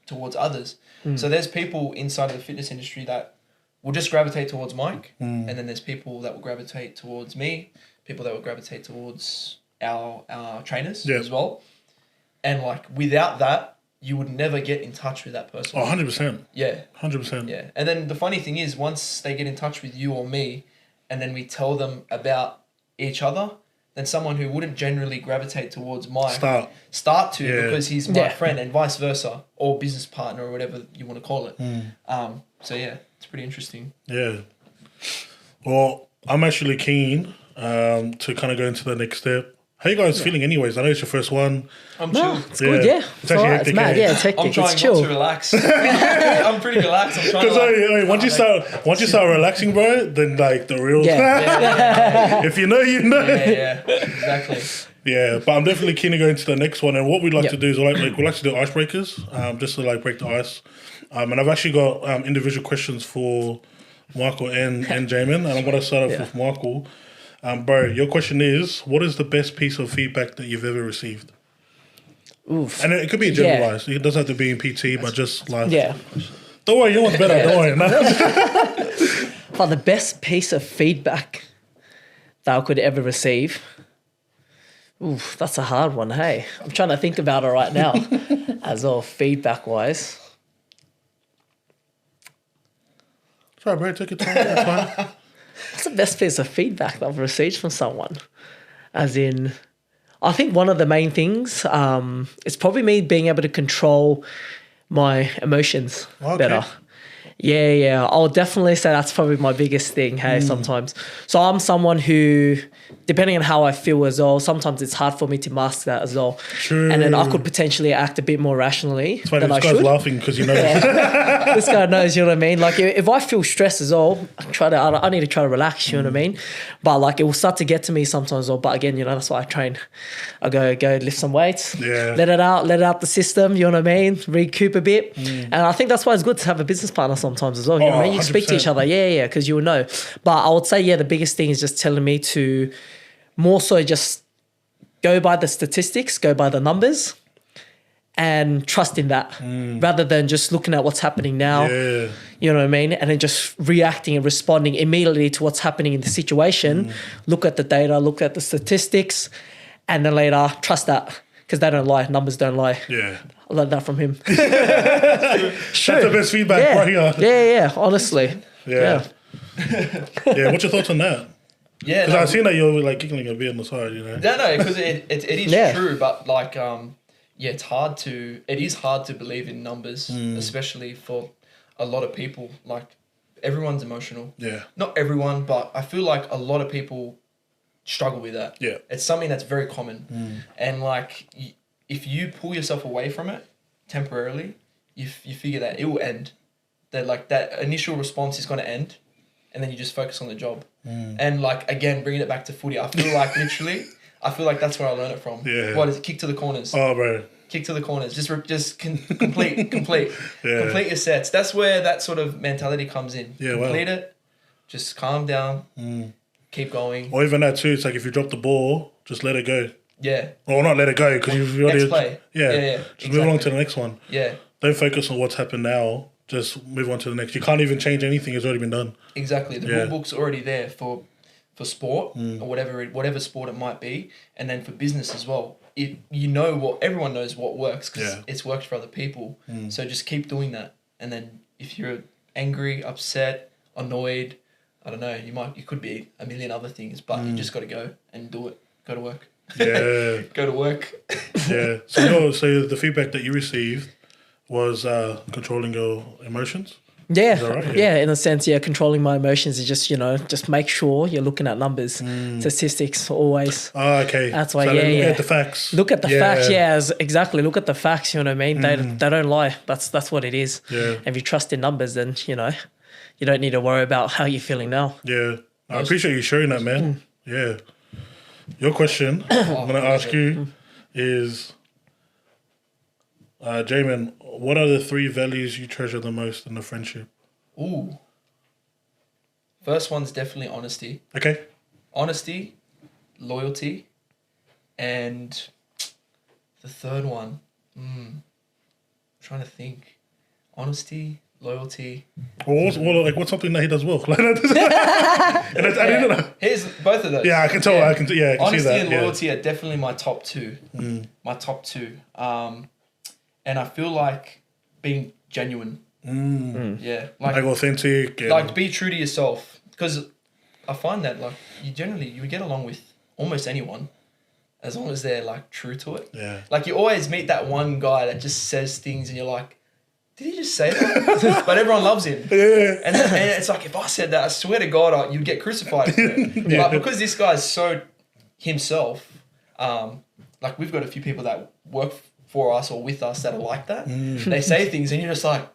towards others. So there's people inside of the fitness industry that will just gravitate towards Mike. And then there's people that will gravitate towards me, people that will gravitate towards our trainers as well. And like, without that, you would never get in touch with that person. 100%. Yeah. 100%. Yeah. And then the funny thing is, once they get in touch with you or me, and then we tell them about each other, than someone who wouldn't generally gravitate towards my start to Yeah. because he's my friend, and vice versa, or business partner, or whatever you want to call it. So yeah, it's pretty interesting. Yeah. Well, I'm actually keen to kind of go into the next step. How you guys feeling anyways? I know it's your first one. I'm No, chill. it's good, yeah. It's actually alright, it's hectic, mad, eh? yeah, it's hectic. I'm trying It's chill. not to relax. I'm pretty relaxed. I'm trying to Once you start relaxing, bro, then like the real Yeah. if you know, you know. Yeah, exactly. Yeah, but I'm definitely keen to go into the next one. And what we'd like to do is we like to do icebreakers, just to like break the ice. And I've actually got individual questions for Michael and Jamon, and I'm gonna start off with Michael. Bro, your question is, what is the best piece of feedback that you've ever received? Oof. And it could be generalized. It doesn't have to be in PT, but just like... Yeah. Don't worry, your one's better. Don't worry. No. But the best piece of feedback that I could ever receive... Oof, that's a hard one, hey. I'm trying to think about it right now as well, feedback-wise. Sorry, bro, take your time. That's fine. What's the best piece of feedback that I've received from someone? As in, I think one of the main things is probably me being able to control my emotions better. Yeah. I'll definitely say that's probably my biggest thing, hey, sometimes. So I'm someone who, depending on how I feel as well, sometimes it's hard for me to mask that as well. True. And then I could potentially act a bit more rationally than I This guy's should. laughing because you know... This guy knows, you know what I mean? Like, if I feel stressed as well, I need to try to relax, you know what I mean? But, like, it will start to get to me sometimes. But, again, you know, that's why I train. I go lift some weights, let it out the system, you know what I mean? Recoup a bit. And I think that's why it's good to have a business partner sometimes as well, you know what I mean? You speak to each other, because you will know. But I would say, the biggest thing is just telling me to more so just go by the statistics, go by the numbers, and trust in that rather than just looking at what's happening now, you know what I mean? And then just reacting and responding immediately to what's happening in the situation. Look at the data, look at the statistics, and then later trust that because they don't lie. Numbers don't lie. Yeah. I learned that from him. That's the best feedback right here. Yeah, honestly. Yeah. What's your thoughts on that? Yeah. Because I've seen that you're like giggling a bit on the side, you know? No, because it is true, but like, it is hard to believe in numbers, especially for a lot of people. Like, everyone's emotional. Yeah. Not everyone, but I feel like a lot of people struggle with that. Yeah. It's something that's very common. And like, if you pull yourself away from it temporarily, you figure that it will end. That like that initial response is going to end, and then you just focus on the job. And like, again, bringing it back to footy, I feel like literally, that's where I learned it from. Yeah. What is it? Kick to the corners. Oh, bro. Kick to the corners. Just complete your sets. That's where that sort of mentality comes in. Yeah, complete it. Just calm down. Keep going. Or even that too. It's like if you drop the ball, just let it go. Yeah. Or not let it go because you've already... Next play. Yeah. Just move on to the next one. Yeah. Don't focus on what's happened now. Just move on to the next. You can't even change anything. It's already been done. Exactly. The rule book's already there for sport or whatever sport it might be, and then for business as well. Everyone knows what works because it's worked for other people. So just keep doing that. And then if you're angry, upset, annoyed, I don't know, you could be a million other things, but you just got to go and do it. Go to work. Yeah. Go to work. Yeah. So the feedback that you received was controlling your emotions? Yeah, right? Yeah, in a sense, controlling my emotions is just make sure you're looking at numbers, statistics always. Oh, okay. That's why, so look at the facts. Look at the facts, exactly. Look at the facts, you know what I mean? They don't lie. That's what it is. Yeah. And if you trust in numbers, then, you don't need to worry about how you're feeling now. Yeah. I appreciate you sharing that, man. Yeah. Your question, I'm going to ask you is... Jamon, what are the 3 values you treasure the most in a friendship? Ooh. First one's definitely honesty. Okay. Honesty, loyalty, and the third one, I'm trying to think. Honesty, loyalty. What's something that he does well? Here's both of those. Yeah, I can tell. I can see that. Honesty and loyalty are definitely my top 2. My top 2. And I feel like being genuine. Yeah. Like authentic. Like be true to yourself. Because I find that like you get along with almost anyone, as long as they're like true to it. Yeah. Like you always meet that one guy that just says things and you're like, did he just say that? But everyone loves him. Yeah. And it's like, if I said that, I swear to God, you'd get crucified for it. But because this guy's so himself, like we've got a few people that work for us or with us that are like that. They say things and you're just like,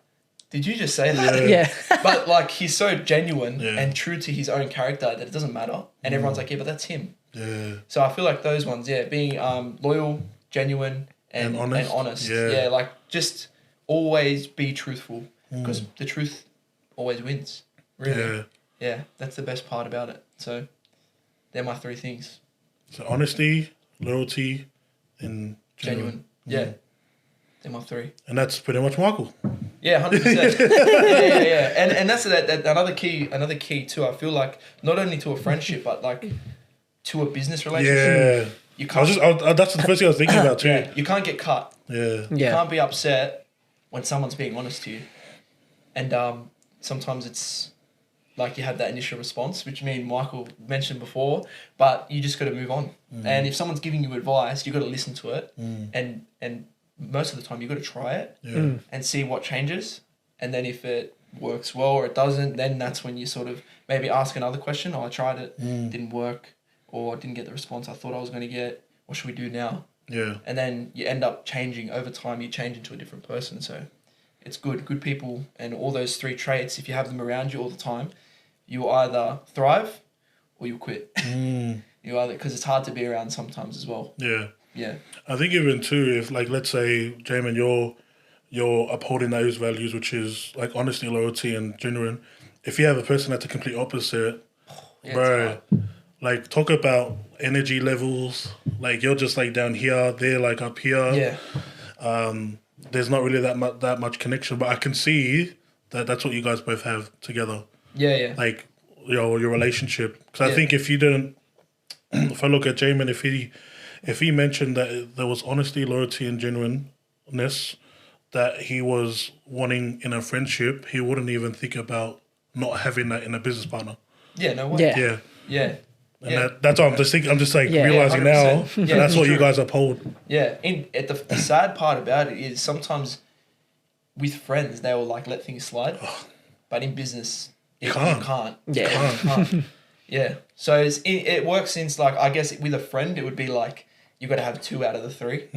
did you just say that? Yeah. But like he's so genuine and true to his own character that it doesn't matter. And everyone's like, yeah, but that's him. Yeah. So I feel like those ones, being loyal, genuine, and honest. Yeah, like just always be truthful because the truth always wins. Really. Yeah, that's the best part about it. So they're my 3 things. So honesty, loyalty, and genuine. Yeah. They're my 3. And that's pretty much Michael. Yeah, 100%. yeah. And that's that another key too. I feel like not only to a friendship, but like to a business relationship. Yeah. You can't. That's the first thing I was thinking about too. Yeah, you can't get cut. Yeah. You can't be upset when someone's being honest to you. And sometimes it's like you have that initial response, which me and Michael mentioned before, but you just got to move on. And if someone's giving you advice, you got to listen to it. And most of the time you got to try it and see what changes. And then if it works well or it doesn't, then that's when you sort of maybe ask another question. Oh, I tried it, didn't work, or didn't get the response I thought I was going to get. What should we do now? Yeah. And then you end up changing over time. You change into a different person. So it's good people, and all those 3 traits. If you have them around you all the time, you either thrive or you quit. You either, because it's hard to be around sometimes as well. Yeah. Yeah. I think even too, if like let's say, Jamon, you're upholding those values, which is like honesty, loyalty, and genuine. If you have a person that's a complete opposite, bro, like talk about energy levels. Like you're just like down here, they're like up here. Yeah. There's not really that much connection, but I can see that that's what you guys both have together. Yeah. Like your relationship. Because I think if you didn't, if I look at Jamon, if he mentioned that there was honesty, loyalty, and genuineness that he was wanting in a friendship, he wouldn't even think about not having that in a business partner. Yeah. No way. Yeah. And that's what I'm just thinking. I'm just like realizing 100%. now, Yeah, and that's what true. you guys uphold. Yeah. The sad part about it is sometimes with friends they will like let things slide, but in business you can't. Yeah. You can't. Yeah. So it works since like I guess with a friend it would be like you got to have 2 out of the 3.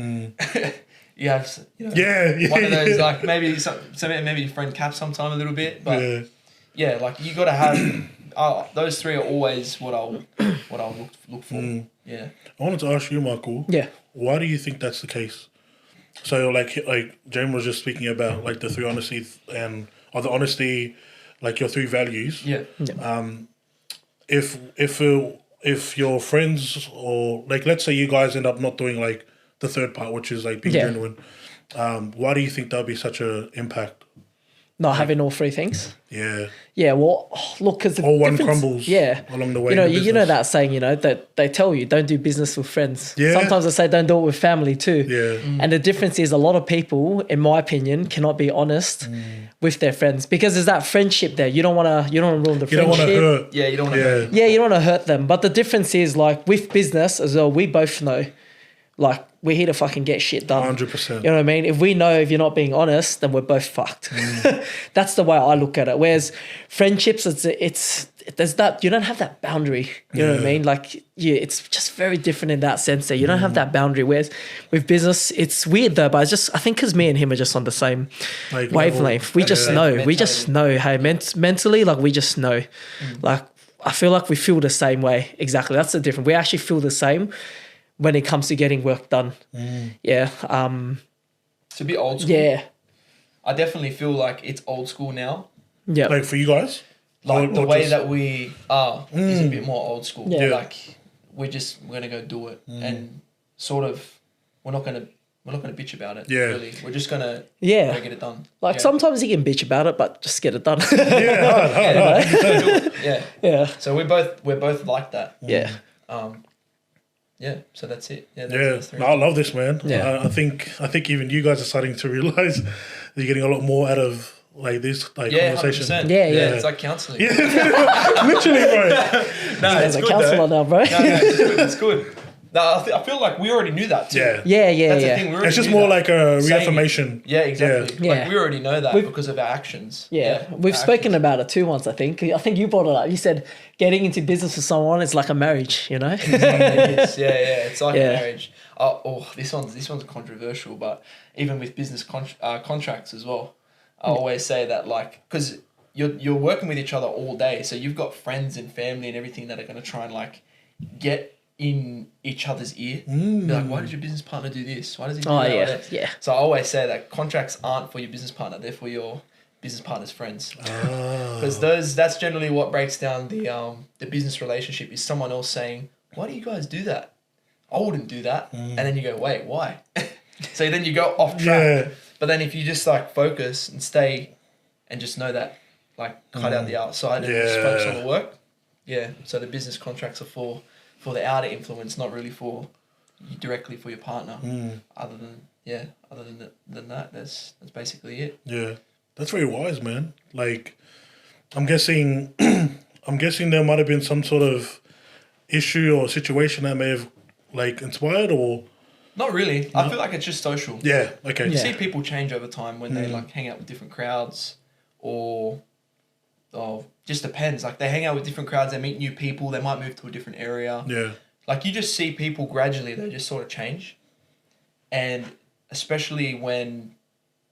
You have one of those like maybe maybe your friend caps sometime a little bit, but like you got to have those 3 are always what I'll look for. Yeah. I wanted to ask you, Michael. Yeah. Why do you think that's the case? So like Jamon was just speaking about like the 3 honesty or the honesty, like your 3 values. Yeah. If your friends or like let's say you guys end up not doing like the 3rd part, which is like being genuine, why do you think that'll be such an impact? Not having all 3 things. Yeah. Yeah, well, look, because or one crumbles. Along the way. You know that saying, that they tell you don't do business with friends. Yeah. Sometimes they say don't do it with family too. Yeah. And the difference is a lot of people, in my opinion, cannot be honest with their friends because there's that friendship there. You don't want to ruin the friendship. You don't want to hurt. Yeah, you don't want to hurt. Yeah, you don't want to hurt them. But the difference is like with business as well, we both know, like we're here to fucking get shit done. 100%. You know what I mean? If we know if you're not being honest, then we're both fucked. That's the way I look at it. Whereas friendships, there's that, you don't have that boundary. You know what I mean? Like, it's just very different in that sense that you don't have that boundary. Whereas with business, it's weird though, but I think because me and him are just on the same wavelength. We just know. We just know. Hey, mentally, like we just know. Like, I feel like we feel the same way. Exactly. That's the difference. We actually feel the same when it comes to getting work done. Yeah. To be old school. Yeah. I definitely feel like it's old school now. Yeah. Like for you guys? Like the way that we are is a bit more old school. Yeah. Like we're gonna go do it and sort of we're not gonna bitch about it. Yeah. Really. We're just gonna Yeah. get it done. Like sometimes you can bitch about it, but just get it done. Hard. Yeah. Yeah. So we're both like that. Yeah. Yeah, so that's it. Yeah, Yeah, three. no, I love this, man. Yeah. I think even you guys are starting to realize that you're getting a lot more out of like this like Yeah, conversation? 100%. Yeah, yeah. It's like counselling. Literally, bro. No, As it's a good counselor though. now, bro. No, it's good. It's good. No, I feel like we already knew that too. Yeah. Yeah. That's the thing. We already It's just knew more that. like a Saying it. reaffirmation. Yeah, exactly. Yeah. Like we already know that We've- because of our actions. Yeah, we've our spoken actions. about it too once. I think you brought it up. You said getting into business with someone is like a marriage. You know. It is. Yeah, it's like Yeah. a marriage. This one's controversial, but even with business contracts as well, I always say that like because you're working with each other all day, so you've got friends and family and everything that are going to try and like get in each other's ear. Be like, why does your business partner do this? Why does he do Oh that? yeah, Like that? yeah. So I always say that contracts aren't for your business partner; they're for your business partner's friends. Because that's generally what breaks down the business relationship is someone else saying, "Why do you guys do that? I wouldn't do that." And then you go, "Wait, why?" So then you go off track. Yeah. But then if you just like focus and stay and just know that, like cut out the outside and just focus on the work. Yeah. So the business contracts are for the outer influence, not really for directly for your partner. Other than that, that's basically it. Yeah, that's very wise, man. Like, I'm guessing there might have been some sort of issue or situation that may have like inspired or. Not really. I feel like it's just social. Yeah. Okay. You Yeah. see people change over time when they like hang out with different crowds or just depends. Like they hang out with different crowds, they meet new people, they might move to a different area. Yeah. Like you just see people gradually, they just sort of change. And especially when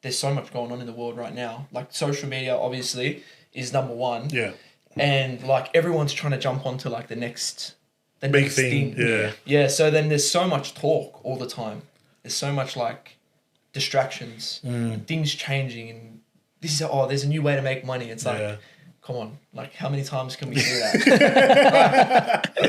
there's so much going on in the world right now, like social media obviously is number one. Yeah. And like everyone's trying to jump onto like the next Big thing. Yeah. Yeah, so then there's so much talk all the time. There's so much like distractions, things changing, and there's a new way to make money. It's like, come on, like how many times can we see that?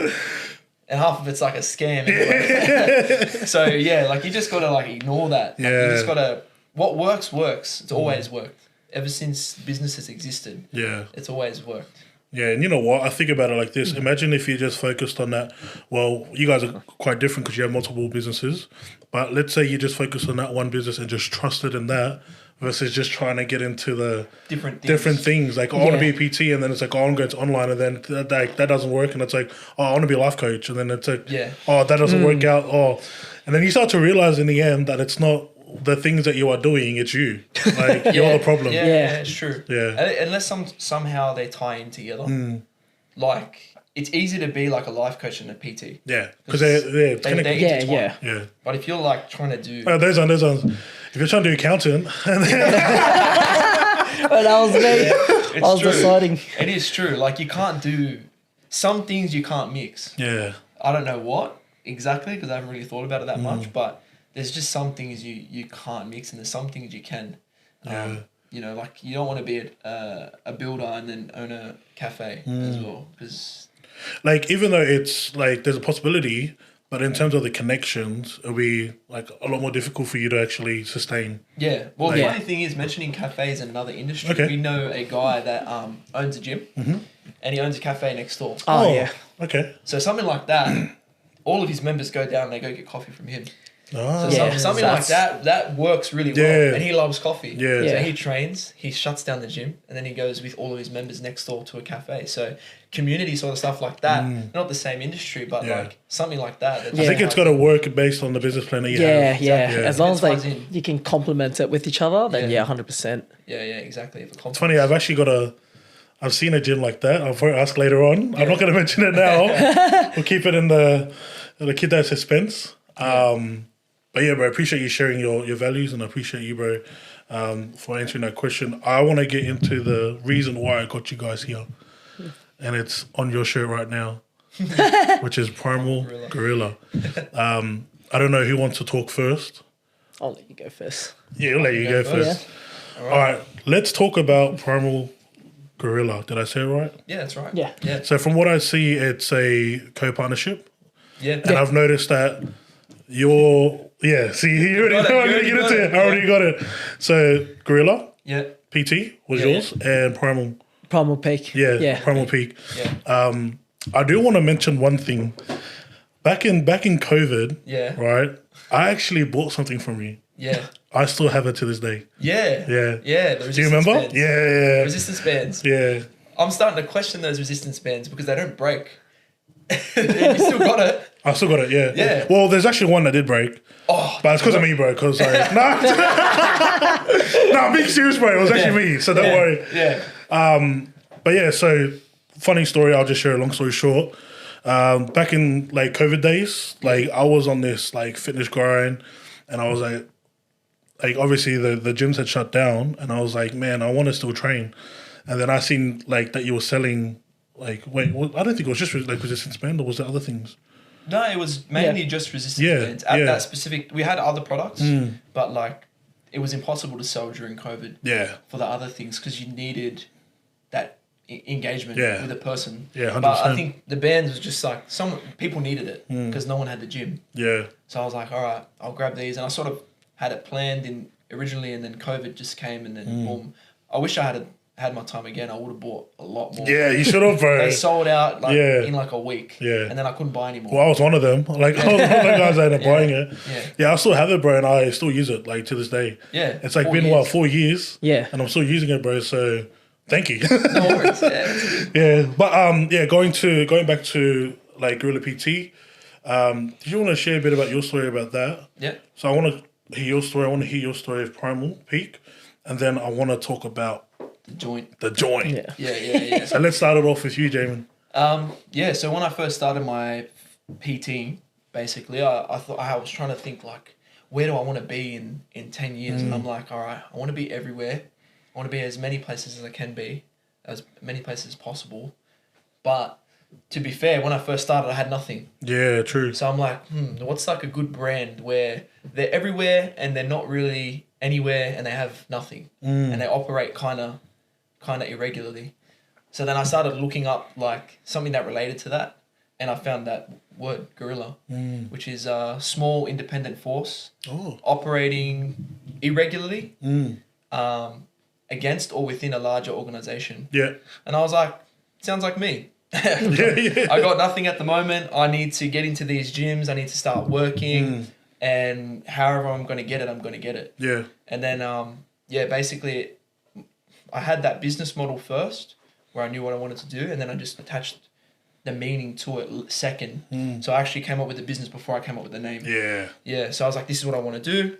And half of it's like a scam anyway. So yeah, like you just gotta like ignore that. Like, you just gotta what works. It's always worked. Ever since business has existed. Yeah. It's always worked. Yeah, and you know what? I think about it like this. Imagine if you just focused on that. Well, you guys are quite different because you have multiple businesses. But let's say you just focused on that one business and just trusted in that versus just trying to get into the different things. Like, I want to be a PT, and then it's like, oh, I'm going to online, and then that doesn't work. And it's like, oh, I want to be a life coach. And then it's like, oh, that doesn't work out. Oh, and then you start to realize in the end that it's not the things that you are doing, it's you. Like, you're the problem. Yeah, it's true. Yeah. Unless somehow they tie in together. Like, it's easy to be like a life coach and a PT. Yeah, because they're connected. Yeah. But if you're like trying to do... Those ones. If you're trying to do accountant... But that was me. I was true. deciding. It is true. Like, you can't do... Some things you can't mix. Yeah. I don't know what exactly, because I haven't really thought about it that much, but there's just some things you can't mix, and there's some things you can. You know, like, you don't want to be a builder and then own a cafe as well, because... Like, even though it's, like, there's a possibility, but in terms of the connections, it'll be, like, a lot more difficult for you to actually sustain. Yeah. Well, the funny thing is, mentioning cafes in another industry, we know a guy that owns a gym, and he owns a cafe next door. Oh, yeah. Okay. So something like that, all of his members go down and they go get coffee from him. Oh. So Yeah, something like that works really well. And he loves coffee. Yeah. So he trains, he shuts down the gym, and then he goes with all of his members next door to a cafe. So community sort of stuff like that, not the same industry, but like something like that. I think it's got to work based on the business plan that you have. Yeah. As long It as ties in. you can complement it with each other, then 100%. Yeah, exactly. It's funny, I've actually I've seen a gym like that. I'll probably ask later on. I'm not going to mention it now. We'll keep it in the keep that suspense. But yeah, bro, I appreciate you sharing your values, and I appreciate you, bro, for answering that question. I want to get into the reason why I got you guys here. And it's on your shirt right now, which is Primal Guerilla. I don't know who wants to talk first. I'll let you go first. Yeah, I'll let you go first. Yeah. All right, let's talk about Primal Guerilla. Did I say it right? Yeah, that's right. Yeah. So from what I see, it's a co-partnership. Yeah. And I've noticed that you're... Yeah, see, you already know I'm going to get into it. I already got it. So, Guerilla, PT was yours, and Primal Peak. Primal Peak. Yeah. I do want to mention one thing. Back in COVID, right, I actually bought something from you. Yeah. I still have it to this day. Yeah. Yeah. Yeah. The Do you remember? bands. Yeah. Resistance bands. Yeah. I'm starting to question those resistance bands because they don't break. You still got it. I still got it, yeah. Yeah. Well, there's actually one that did break. Oh, But it's because of me, bro. Because like, nah, I'm being serious, bro. It was actually me, so don't worry. Yeah. But yeah, so funny story. I'll just share a long story short. Back in like COVID days, like I was on this like fitness grind, and I was like obviously the gyms had shut down, and I was like, man, I want to still train. And then I seen like that you were selling like I don't think it was just like resistance band, or was there other things? No, it was mainly just resistance bands. At that specific, we had other products, but like it was impossible to sell during COVID. Yeah. For the other things because you needed that engagement with a person. Yeah, 100%. But I think the bands was just like people needed it because no one had the gym. Yeah. So I was like, all right, I'll grab these, and I sort of had it planned in originally, and then COVID just came, and then boom. I wish I had my time again. I would have bought a lot more. Yeah, you should have, bro. They sold out in like a week. Yeah. And then I couldn't buy anymore. Well, I was one of them. Like, I was one of the guys that ended up buying it. Yeah. Yeah, I still have it, bro, and I still use it, like, to this day. Yeah. It's like been, 4 years? Yeah. And I'm still using it, bro, so thank you. No worries. Yeah. Yeah, but, going back to, like, Gorilla PT, did you want to share a bit about your story about that? Yeah. So I want to hear your story. I want to hear your story of Primal Peak, and then I want to talk about The joint. the joint. Yeah. So let's start it off with you, Jamon. So when I first started my PT, basically, I thought I was trying to think like, where do I want to be in 10 years? And I'm like, all right, I want to be everywhere. I want to be as many places as I can be, as many places as possible. But to be fair, when I first started, I had nothing. Yeah, true. So I'm like, what's like a good brand where they're everywhere and they're not really anywhere and they have nothing and they operate kind of irregularly. So then I started looking up like something that related to that, and I found that word guerrilla, which is a small independent force operating irregularly against or within a larger organization. Yeah. And I was like, sounds like me. Yeah. I got nothing at the moment. I need to get into these gyms. I need to start working, and however I'm going to get it, I'm going to get it. Yeah. And then, basically, I had that business model first, where I knew what I wanted to do, and then I just attached the meaning to it second. So I actually came up with the business before I came up with the name. Yeah. Yeah. So I was like, this is what I want to do.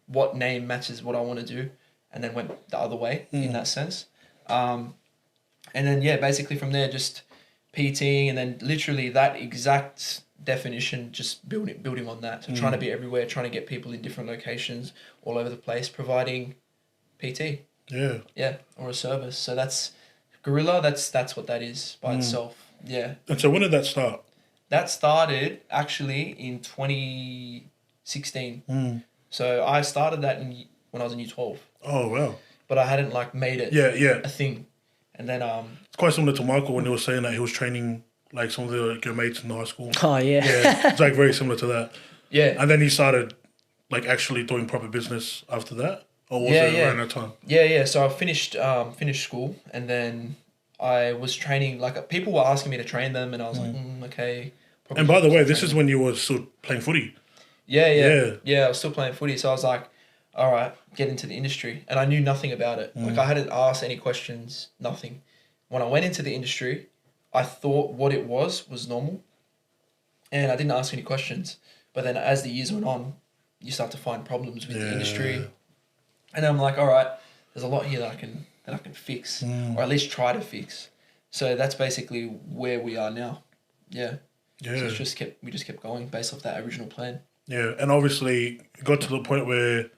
What name matches what I want to do, and then went the other way in that sense. And then basically from there, just PTing, and then literally that exact definition, just building on that. So trying to be everywhere, trying to get people in different locations all over the place, providing PT. Yeah. Yeah, or a service. So that's Guerilla. That's what that is by itself. Yeah. And so when did that start? That started actually in 2016. So I started that when I was in year 12. Oh, wow. But I hadn't like made it a thing. And then it's quite similar to Michael when he was saying that he was training like some of your mates in the high school. Oh, yeah. Yeah, it's like very similar to that. Yeah. And then he started like actually doing proper business after that? Or was it around that time? Yeah. So I finished school, and then I was training, like people were asking me to train them, and I was like, okay. And by the way, this is when you were still playing footy. Yeah, I was still playing footy, so I was like, all right, get into the industry. And I knew nothing about it. Like I hadn't asked any questions, nothing. When I went into the industry, I thought what it was normal, and I didn't ask any questions. But then as the years went on, you start to find problems with the industry. And I'm like, all right, there's a lot here that I can fix, or at least try to fix. So that's basically where we are now. Yeah. Yeah. So we just kept going based off that original plan. Yeah, and obviously it got to the point where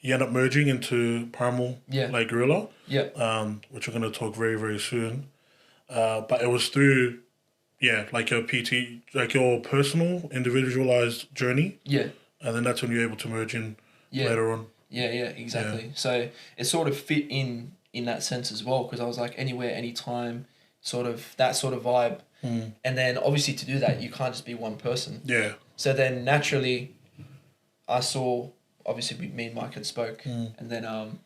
you end up merging into Primal, like Guerilla. Yeah. Which we're going to talk very, very soon. But it was through, like your PT, like your personal, individualized journey. Yeah. And then that's when you're able to merge in later on. Yeah, exactly. Yeah. So it sort of fit in that sense as well, because I was like anywhere, anytime, sort of that sort of vibe. And then obviously to do that, you can't just be one person. Yeah. So then naturally, I saw, obviously me and Mike had spoke, and then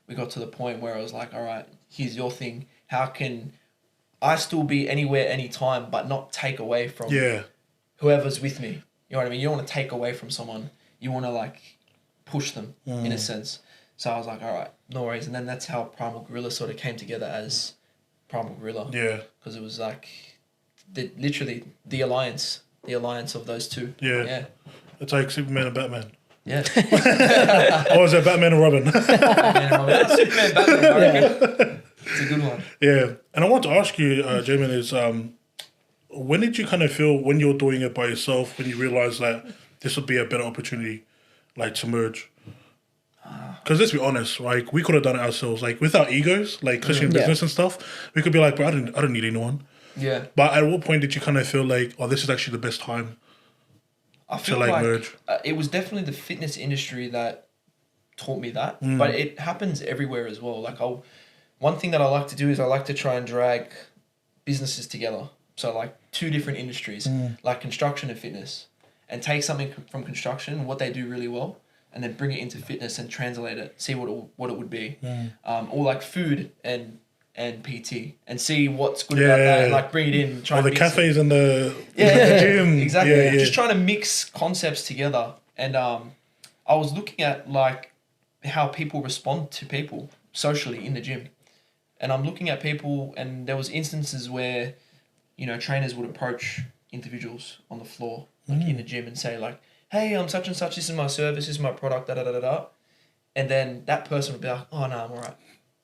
we got to the point where I was like, all right, here's your thing. How can I still be anywhere, anytime, but not take away from whoever's with me? You know what I mean? You don't want to take away from someone. You want to like push them in a sense. So I was like, all right, no worries. And then that's how Primal Guerilla sort of came together as Primal Guerilla. Yeah. Because it was like literally the alliance of those two. Yeah. Yeah. It's like Superman and Batman. Yeah. Or is it Batman and Robin? Superman, Batman, I reckon. It's a good one. Yeah. And I want to ask you, Jamon, is when did you kind of feel when you're doing it by yourself, when you realize that this would be a better opportunity, like to merge? Because let's be honest, like we could have done it ourselves, like with our egos, like especially in business and stuff, we could be like, bro, I don't need anyone. Yeah. But at what point did you kind of feel like, oh, this is actually the best time I feel to like like merge? it was definitely the fitness industry that taught me that, but it happens everywhere as well. Like one thing that I like to do is I like to try and drag businesses together. So like two different industries, like construction and fitness, and take something from construction, what they do really well, and then bring it into fitness and translate it, see what it would be, or like food and PT, and see what's good about that, and like bring it in. Try or the mix cafes and the the gym. exactly. Yeah. Just trying to mix concepts together, and I was looking at like how people respond to people socially in the gym, and I'm looking at people, and there was instances where, you know, trainers would approach individuals on the floor, like in the gym, and say like, hey, I'm such and such, this is my service, this is my product, da da da da da. And then that person would be like, oh, no, I'm all right.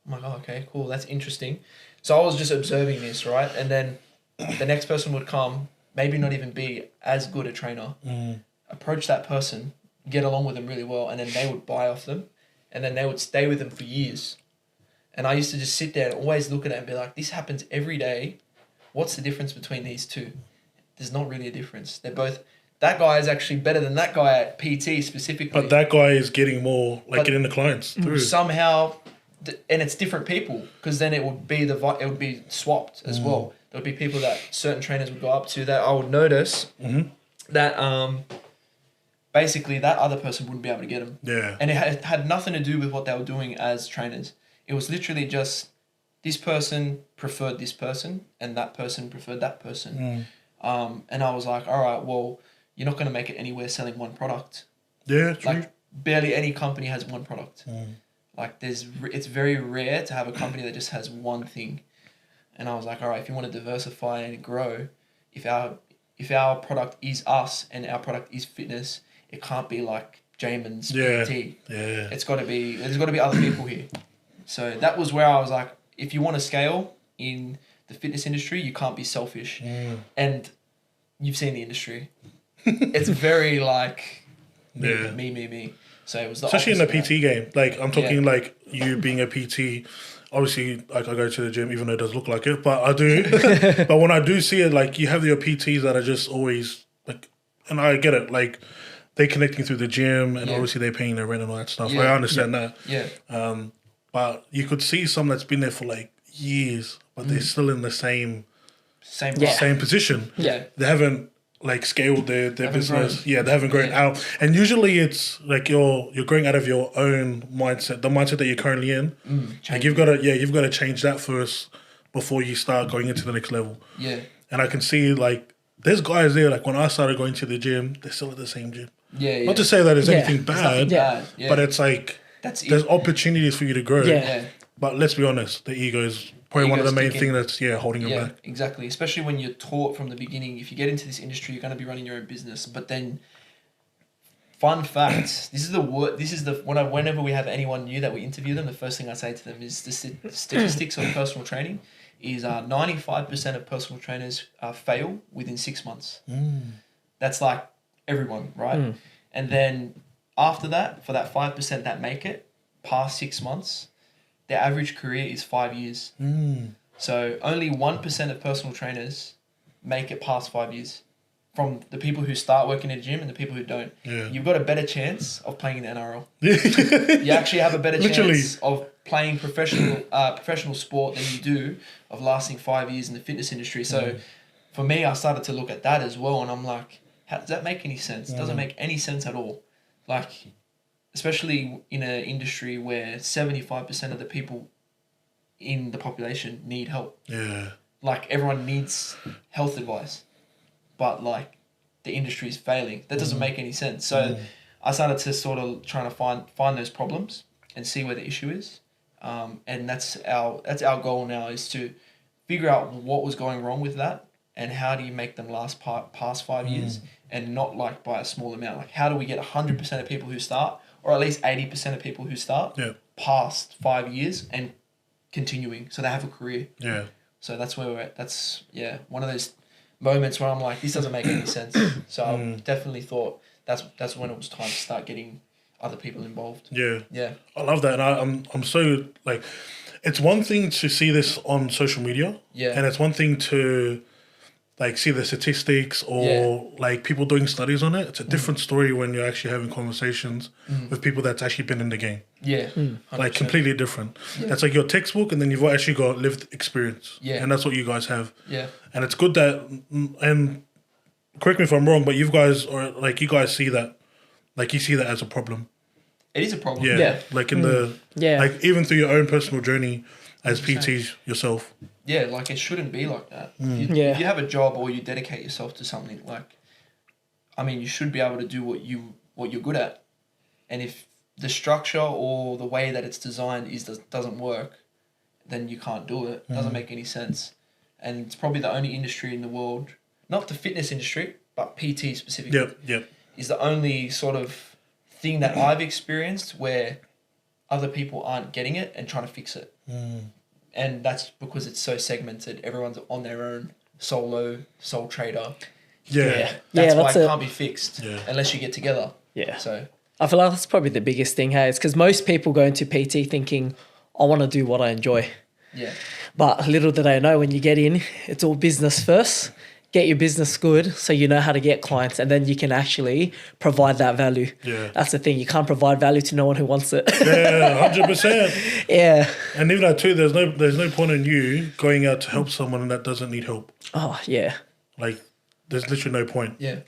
I'm like, oh, okay, cool, that's interesting. So I was just observing this, right? And then the next person would come, maybe not even be as good a trainer, approach that person, get along with them really well, and then they would buy off them, and then they would stay with them for years. And I used to just sit there and always look at it and be like, this happens every day. What's the difference between these two? There's not really a difference. They're both... That guy is actually better than that guy at PT specifically. But that guy is getting more, like getting the clients through. Somehow, and it's different people, because then it would be swapped as well. There would be people that certain trainers would go up to that I would notice that basically that other person wouldn't be able to get them. Yeah. And it had nothing to do with what they were doing as trainers. It was literally just this person preferred this person and that person preferred that person. And I was like, all right, well, you're not going to make it anywhere selling one product. Yeah, true. Like barely any company has one product. Like it's very rare to have a company that just has one thing. And I was like, all right, if you want to diversify and grow, if our product is us and our product is fitness, it can't be like Jamon's PT. Yeah. There's got to be other people here. So that was where I was like, if you want to scale in the fitness industry, you can't be selfish. And you've seen the industry. It's very like me. So it was the especially in the opposite PT game. Like I'm talking like you being a PT. Obviously, like I go to the gym, even though it does look like it, but I do. But when I do see it, like you have your PTs that are just always like, and I get it, like they're connecting through the gym, and obviously they're paying their rent and all that stuff. I understand that. Yeah. But you could see some that's been there for like years, but they're still in the same position. Yeah. They haven't like scaled their business. grown. Yeah, they haven't grown out. And usually it's like you're growing out of your own mindset, the mindset that you're currently in. Like you've got to change that first before you start going into the next level. Yeah. And I can see like there's guys there, like when I started going to the gym, they're still at the same gym. Yeah. Not to say that there's anything bad, Yeah. but it's like there's opportunities for you to grow. Yeah. But let's be honest, the ego is probably one of the main things that's holding you back. Exactly. Especially when you're taught from the beginning, if you get into this industry, you're going to be running your own business. But then, fun fact, whenever we have anyone new that we interview them, the first thing I say to them is the statistics of personal training is 95% of personal trainers fail within 6 months. That's like everyone, right? And then after that, for that 5% that make it past 6 months, their average career is 5 years. So only 1% of personal trainers make it past 5 years. From the people who start working in a gym and the people who don't. Yeah. You've got a better chance of playing in the NRL. Yeah. You actually have a better chance of playing professional sport than you do of lasting 5 years in the fitness industry. So for me, I started to look at that as well, and I'm like, how does that make any sense? It doesn't make any sense at all. Like, especially in an industry where 75% of the people in the population need help. Yeah. Like, everyone needs health advice, but like the industry is failing. That doesn't make any sense. So I started to sort of trying to find those problems and see where the issue is. And that's our goal now, is to figure out what was going wrong with that and how do you make them last past 5 years and not like by a small amount. Like how do we get 100% of people who start, or at least 80% of people who start past 5 years and continuing, so they have a career. Yeah. So that's where we're at. That's one of those moments where I'm like, this doesn't make any sense. So I definitely thought that's when it was time to start getting other people involved. Yeah. Yeah. I love that. And I'm so like, it's one thing to see this on social media. Yeah. And it's one thing to like see the statistics or like people doing studies on it. It's a different story when you're actually having conversations with people that's actually been in the game. Yeah. 100%. Like completely different. Yeah. That's like your textbook, and then you've actually got lived experience. Yeah. And that's what you guys have. Yeah. And it's good that, and correct me if I'm wrong, but you guys see that, like you see that as a problem. It is a problem. Yeah. Like in like even through your own personal journey as PTs yourself. Yeah, like it shouldn't be like that. If you have a job or you dedicate yourself to something, like, I mean, you should be able to do what you're good at. And if the structure or the way that it's designed doesn't work, then you can't do it. It doesn't make any sense. And it's probably the only industry in the world, not the fitness industry, but PT specifically. Yep. Is the only sort of thing that I've experienced where other people aren't getting it and trying to fix it. And that's because it's so segmented. Everyone's on their own sole trader. That's why it can't be fixed unless you get together. Yeah. So I feel like that's probably the biggest thing, hey? It's because most people go into PT thinking, I want to do what I enjoy. Yeah. But little do they know, when you get in, it's all business first. Get your business good so you know how to get clients, and then you can actually provide that value. Yeah. That's the thing. You can't provide value to no one who wants it. Yeah, 100%. Yeah. And even that too, there's no point in you going out to help someone that doesn't need help. Oh, yeah. Like, there's literally no point. Yeah.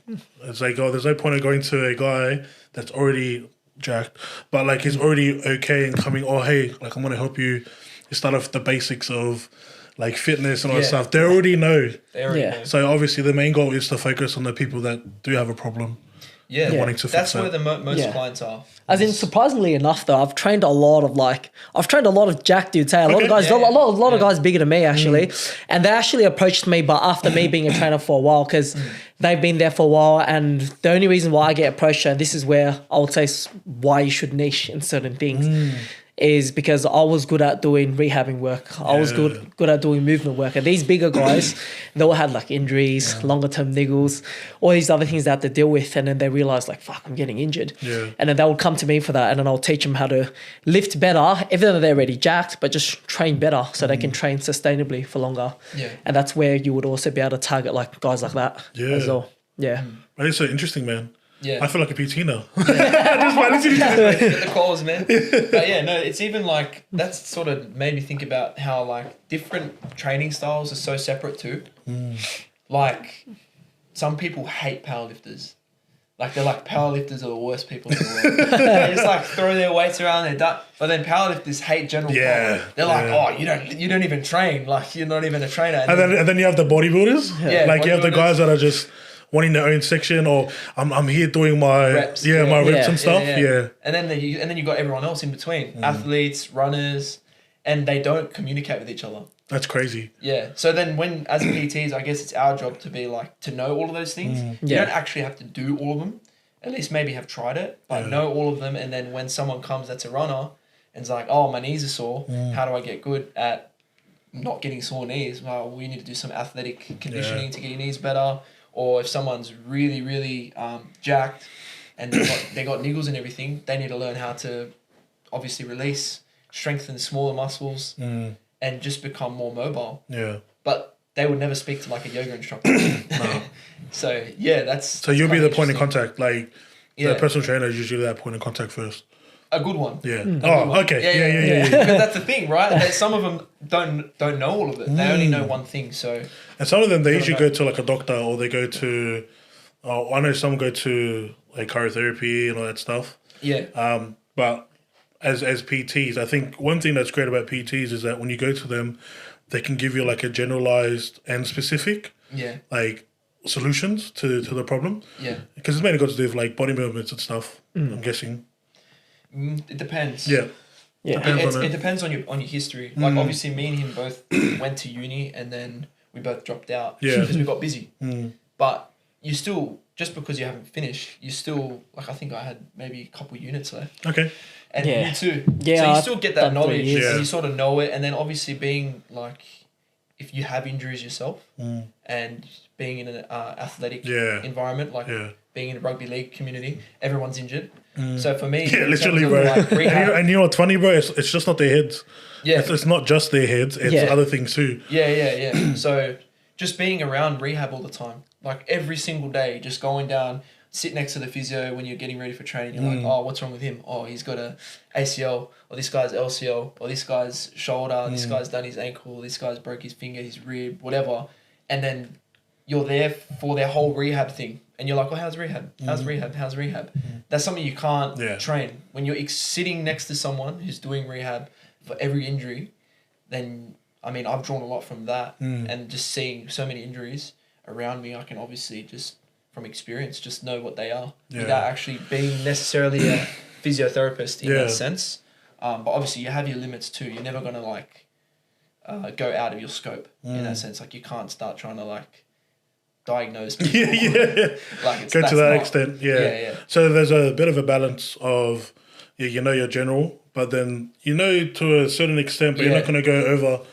It's like, there's no point in going to a guy that's already jacked, but like he's already okay and coming, hey, like I'm going to help you start off the basics of like fitness and all that stuff. They already know. Know. So obviously the main goal is to focus on the people that do have a problem. Yeah. Wanting to fix That's that. where the most clients are. As in, surprisingly enough, though, I've trained a lot of jack dudes. Hey, a lot of guys, a lot of guys bigger than me actually, and they actually approached me, but after me being a trainer for a while, because they've been there for a while, and the only reason why I get approached, and this is where I would say why you should niche in certain things. Is because I was good at doing rehabbing work. I was good at doing movement work. And these bigger guys, they all had like injuries, longer term niggles, all these other things they had to deal with. And then they realized like, fuck, I'm getting injured. Yeah. And then they would come to me for that. And then I'll teach them how to lift better, even though they're already jacked, but just train better so they can train sustainably for longer. Yeah. And that's where you would also be able to target like guys like that as well. Yeah. It's so interesting, man. Yeah. I feel like a PT now. Get the calls, man. But yeah, no, it's even like, that's sort of made me think about how like different training styles are so separate too. Like some people hate powerlifters. Like they're like, powerlifters are the worst people in the world. They just like throw their weights around, they're done. But then powerlifters hate general power. They're like, you don't even train. Like you're not even a trainer. And then you have the bodybuilders. Yeah. Like you have the guys that are just wanting their own section, or I'm here doing my reps, my reps and stuff. Yeah. And then you got everyone else in between, athletes, runners, and they don't communicate with each other. That's crazy. Yeah. So then when, as PTs, I guess it's our job to be like, to know all of those things. You don't actually have to do all of them. At least maybe have tried it, but know all of them. And then when someone comes that's a runner and is like, oh, my knees are sore. How do I get good at not getting sore knees? Well, we need to do some athletic conditioning to get your knees better. Or if someone's really, really jacked and they got niggles and everything, they need to learn how to obviously release, strengthen smaller muscles, and just become more mobile. Yeah. But they would never speak to like a yoga instructor. No. So yeah, So you'll be the point of contact, like the personal trainer is usually that point of contact first. A good one. Yeah. Okay. Yeah. Because that's the thing, right? Some of them don't know all of it. They only know one thing. So. And some of them, they usually go to like a doctor, or they go to. I know some go to like chiropractic and all that stuff. Yeah. But as PTs, I think one thing that's great about PTs is that when you go to them, they can give you like a generalized and specific. Yeah. Like solutions to the problem. Yeah. Because it's mainly got to do with like body movements and stuff. I'm guessing. It depends. Yeah. Yeah. It depends on your history. Like obviously, me and him both went to uni, and then we both dropped out because we got busy. But you still, just because you haven't finished, you still like. I think I had maybe a couple units left. Okay. And Yeah. you too. Yeah, So you I've still get that done 3 knowledge, years. and you sort of know it. And then obviously being like, if you have injuries yourself, and being in an athletic environment, like being in a rugby league community, everyone's injured. So for me, Yeah, in literally, terms bro. of, like, rehab, And you know what's funny, bro? It's just not their heads. yeah, It's not just their heads. It's other things too. yeah. So just being around rehab all the time, like every single day, just going down, sit next to the physio when you're getting ready for training. You're like, oh, what's wrong with him? Oh, he's got a ACL, or this guy's LCL, or this guy's shoulder, this guy's done his ankle, this guy's broke his finger, his rib, whatever. And then you're there for their whole rehab thing. And you're like, oh, how's rehab? How's rehab? How's rehab? That's something you can't train. When you're sitting next to someone who's doing rehab for every injury, then, I mean, I've drawn a lot from that. And just seeing so many injuries around me, I can obviously just, from experience, just know what they are without actually being necessarily a physiotherapist in that sense. But obviously you have your limits too. You're never going to like go out of your scope in that sense. Like you can't start trying to like diagnose people. Like it's, Go to that not, extent, yeah. So there's a bit of a balance of, you know your general, but then you know to a certain extent, but you're not going to go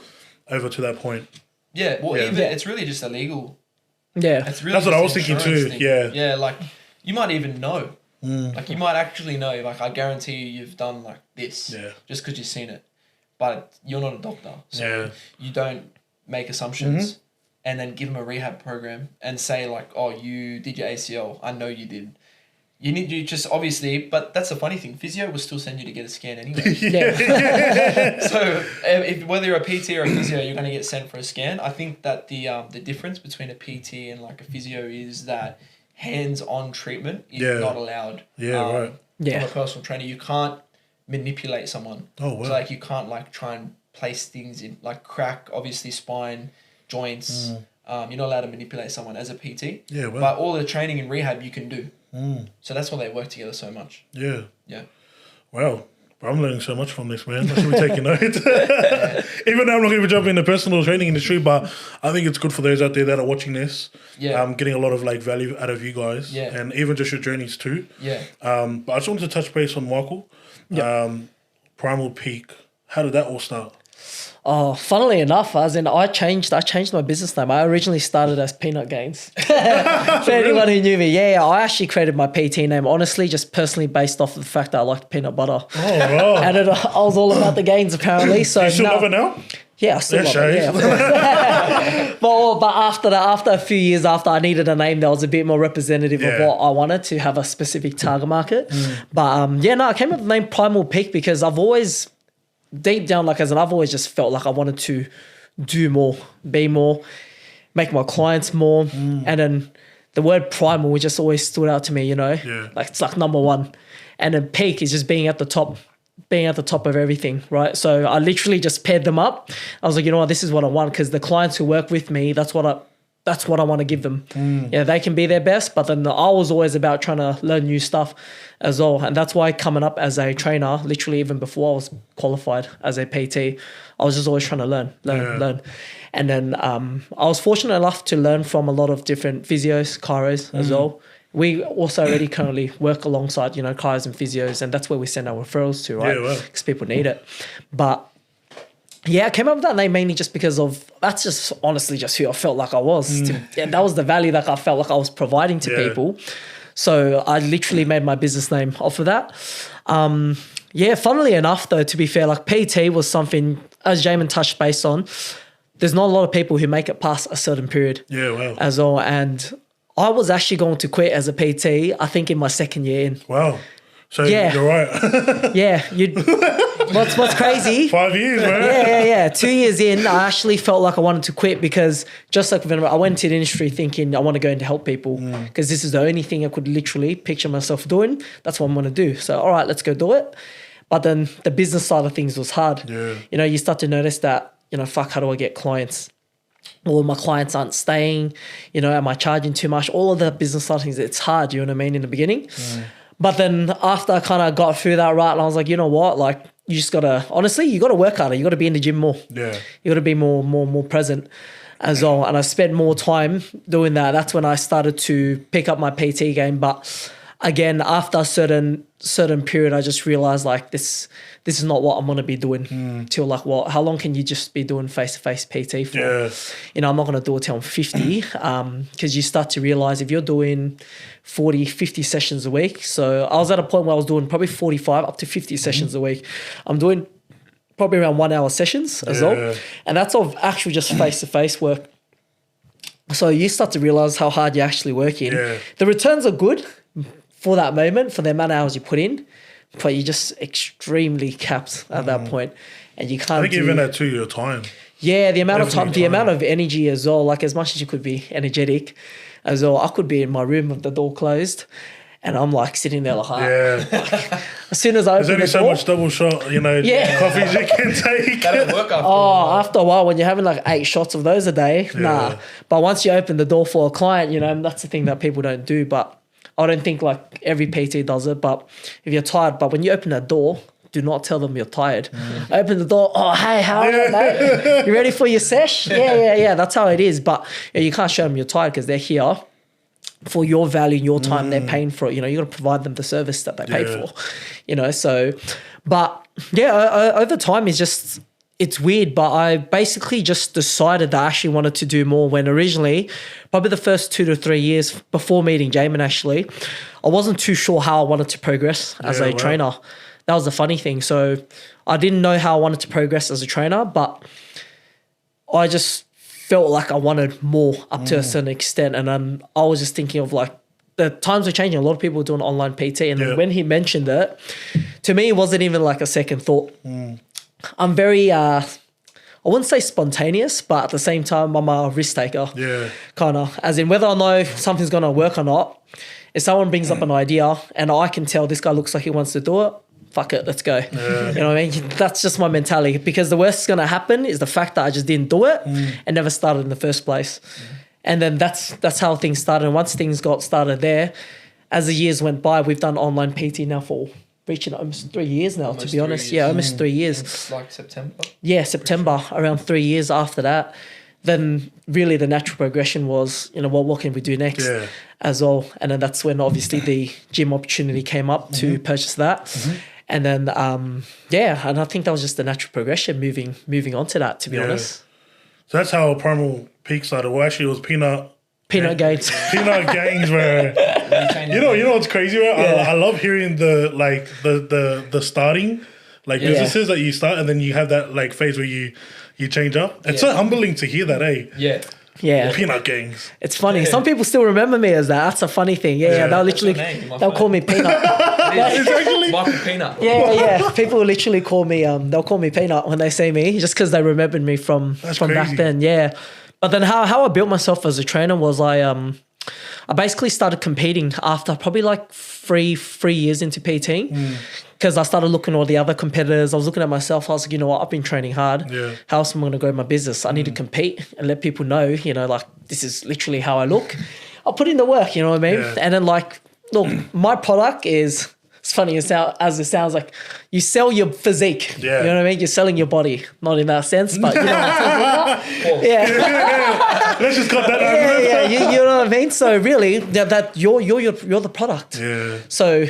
over to that point. Yeah, well, even it's really just illegal. Yeah. It's really That's what just I was thinking too. thing. Yeah. Yeah, like you might even know. Like you might actually know. Like I guarantee you've done like this. Yeah. Just because you've seen it, but you're not a doctor, so you don't make assumptions and then give them a rehab program and say like, oh, you did your ACL. I know you did. You just obviously, but that's the funny thing. Physio will still send you to get a scan anyway. So if whether you're a PT or a physio, you're going to get sent for a scan. I think that the difference between a PT and like a physio is that hands-on treatment is not allowed. Right. Yeah. From a personal trainer, you can't manipulate someone. Oh, wow. So like you can't like try and place things in like crack, obviously spine, joints. You're not allowed to manipulate someone as a PT. Yeah, wow. But all the training and rehab you can do. So that's why they work together so much. Yeah. Yeah. Wow. I'm learning so much from this, man. I should be taking note. Even though I'm not going to jump in the personal training industry, but I think it's good for those out there that are watching this. Yeah. I'm getting a lot of like value out of you guys. Yeah. And even just your journeys too. Yeah. But I just wanted to touch base on Michael. Primal Peak. How did that all start? Oh, funnily enough, as in I changed my business name. I originally started as Peanut Gains. For anyone who knew me, I actually created my PT name, honestly, just personally based off of the fact that I liked peanut butter. Oh, wow. And I was all about the gains, apparently. So You still love it now? Yeah, I still love Shay. it. Yeah. but after that, after a few years after, I needed a name that was a bit more representative of what I wanted to have a specific target market. But I came up with the name Primal Peak because I've always, deep down, like I've always just felt like I wanted to do more, be more, make my clients more. And then the word primal just always stood out to me, like it's like number one. And then peak is just being at the top of everything, right? So I literally just paired them up. I was like, you know what, this is what I want, because the clients who work with me, that's what I want to give them. They can be their best, but then I was always about trying to learn new stuff as well. And that's why coming up as a trainer, literally even before I was qualified as a PT, I was just always trying to learn. And then I was fortunate enough to learn from a lot of different physios, chiros as well. We also already currently work alongside, chiros and physios, and that's where we send our referrals to, right? Because people need it. But I came up with that name mainly just because of, that's just honestly just who I felt like I was. That was the value that I felt like I was providing to people. So I literally made my business name off of that. Funnily enough though, to be fair, like PT was something, as Jamon touched base on, there's not a lot of people who make it past a certain period. As well. And I was actually going to quit as a PT, I think in my second year in. Wow. So you're right. What's crazy? 5 years, man. 2 years in, I actually felt like I wanted to quit because just like I went into the industry thinking I want to go in to help people because this is the only thing I could literally picture myself doing. That's what I'm going to do. So, all right, let's go do it. But then the business side of things was hard. You start to notice that, how do I get clients? or my clients aren't staying, am I charging too much? All of the business side of things, it's hard, you know what I mean, in the beginning. But then after I kind of got through that right, and I was like, you know what, like you just gotta, honestly, you gotta work harder. You gotta be in the gym more. Yeah. You gotta be more present as well. And I spent more time doing that. That's when I started to pick up my PT game. But again, after a certain period, I just realized like this is not what I'm gonna be doing till like what? How long can you just be doing face-to-face PT for? Yeah. I'm not gonna do it till I'm 50, because you start to realize if you're doing 40, 50 sessions a week. So I was at a point where I was doing probably 45 up to 50 sessions a week. I'm doing probably around 1 hour sessions as well. And that's of actual just face-to-face work. So you start to realize how hard you're actually working. Yeah. The returns are good for that moment, for the amount of hours you put in, but you're just extremely capped at that point. And you can't I think even at 2 your time. Yeah, the amount of time, the time. amount of energy as well, like as much as you could be energetic as well, I could be in my room with the door closed and I'm like sitting there like, Yeah. as soon as I open There's the only door, so much double shot, Yeah. coffees you can take. That'll work after a while. after a while when you're having like 8 shots of those a day, nah. But once you open the door for a client, that's the thing that people don't do. But I don't think like every PT does it. But if you're tired, but when you open that door, do not tell them you're tired. Open the door. Oh, hey, how are you, mate? You ready for your sesh? Yeah. That's how it is. But you can't show them you're tired because they're here for your value, your time. They're paying for it. You got to provide them the service that they paid for. So, but yeah, over time it's weird. But I basically just decided that I actually wanted to do more when originally, probably the first 2 to 3 years before meeting Jamon, actually, I wasn't too sure how I wanted to progress as a trainer. That was the funny thing. So I didn't know how I wanted to progress as a trainer, but I just felt like I wanted more up to a certain extent. And then I was just thinking of like, the times are changing. A lot of people are doing online PT. And then when he mentioned it, to me, it wasn't even like a second thought. I'm very, I wouldn't say spontaneous, but at the same time, I'm a risk taker. Yeah. Kind of, as in whether I know if something's going to work or not. If someone brings up an idea and I can tell this guy looks like he wants to do it, fuck it, let's go. Yeah. You know what I mean? That's just my mentality, because the worst that's going to happen is the fact that I just didn't do it and never started in the first place. And then that's how things started. And once things got started there, as the years went by, we've done online PT now for reaching almost 3 years now, to be honest. Yeah, almost 3 years. It's like September. Yeah, September, around 3 years after that. Then really the natural progression was, what can we do next as well? And then that's when obviously the gym opportunity came up to purchase that. And then, and I think that was just the natural progression moving on to that, to be honest. So that's how Primal Peak started. Well, actually, it was Peanut Gains. Peanut Gains, bro. You know what's crazy, bro? I love hearing the starting, businesses that you start, and then you have that like phase where you change up. It's so humbling to hear that, eh? Yeah. Peanut Gains. It's funny. Some people still remember me as that. That's a funny thing. They'll literally, they'll call me Peanut. Exactly. Michael Peanut. Yeah. People will literally call me, they'll call me Peanut when they see me, just because they remembered me from back then. Yeah. But then how I built myself as a trainer was I basically started competing after probably like three years into PTing. Because I started looking at all the other competitors. I was looking at myself. I was like, you know what? I've been training hard. Yeah. How else am I going to grow my business? I need to compete and let people know, like this is literally how I look. I'll put in the work, you know what I mean? Yeah. And then like, look, my product is, it's funny as it sounds, like you sell your physique. Yeah. You know what I mean? You're selling your body. Not in that sense, but you know what I'm talking about? Yeah. Let's just cut that out. Yeah. You know what I mean? So really, that you're the product. Yeah. So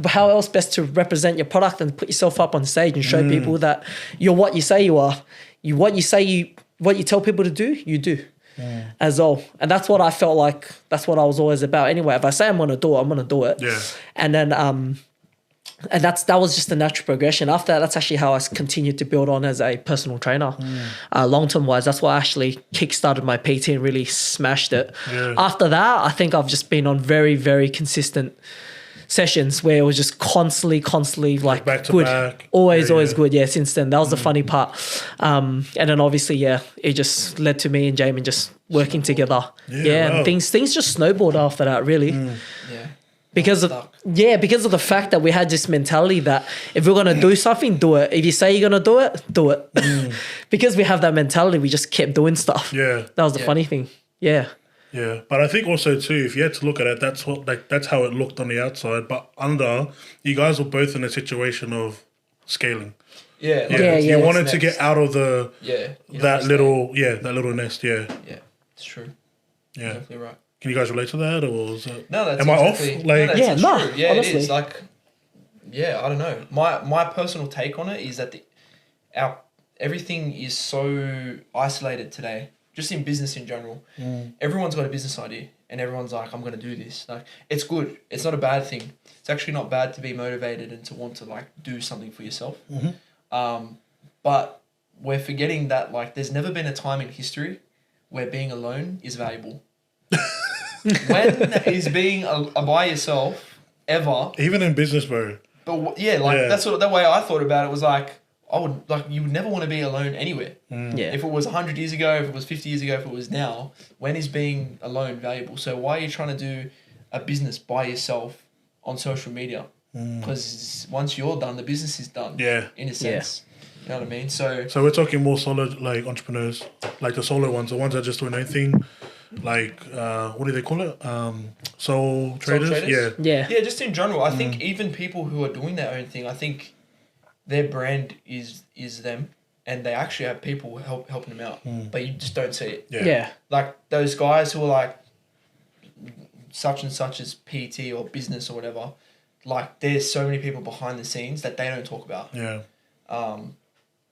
how else best to represent your product and put yourself up on stage and show people that you're what you say you are. What you tell people to do, you do. As well. And that's what I felt like, that's what I was always about. Anyway, if I say I'm going to do it, I'm going to do it. Yeah. And then, and that was just the natural progression. After that, that's actually how I continued to build on as a personal trainer. Long-term wise, that's what actually kickstarted my PT and really smashed it. Yeah. After that, I think I've just been on very, very consistent sessions where it was just constantly like back to good, back. always good. Yeah, since then that was the funny part, and then obviously it just led to me and Jamon just working together. Yeah, wow. And things just snowballed after that, really. Yeah. because of stuck. because of the fact that we had this mentality that if we're gonna do something, do it. If you say you're gonna do it, do it. Because we have that mentality, we just kept doing stuff. Yeah. That was the funny thing. Yeah. Yeah, but I think also too, if you had to look at it, that's how it looked on the outside. But under, you guys were both in a situation of scaling. Yeah. You wanted what's to get next? out of the Yeah. you know that what's little that little nest. Yeah, Yeah, it's true. yeah. Definitely right. Can you guys relate to that, or is it? No, that's Am I exactly, off? Like, no, Yeah, that's no, true. Yeah, honestly. it is. Like, yeah, I don't know. My personal take on it is that our everything is so isolated today. Just in business in general, everyone's got a business idea, and everyone's like, "I'm going to do this." Like, it's good. It's not a bad thing. It's actually not bad to be motivated and to want to like do something for yourself. But we're forgetting that like there's never been a time in history where being alone is valuable. When is being by yourself ever? even in business, bro. But that's what that way I thought about it was like I would like you would never want to be alone anywhere. Yeah. If it was 100 years ago, if it was 50 years ago, if it was now, when is being alone valuable? So why are you trying to do a business by yourself on social media? Because once you're done, the business is done. Yeah. In a sense. You know what I mean? So So we're talking more solid like entrepreneurs, like the solo ones, the ones that just doing anything. Like what do they call it? Sole traders. traders? Yeah. Yeah. just in general, I think even people who are doing their own thing, I think their brand is them, and they actually have people helping them out, but you just don't see it. Yeah. Like those guys who are like such and such as PT or business or whatever. Like there's so many people behind the scenes that they don't talk about. Yeah.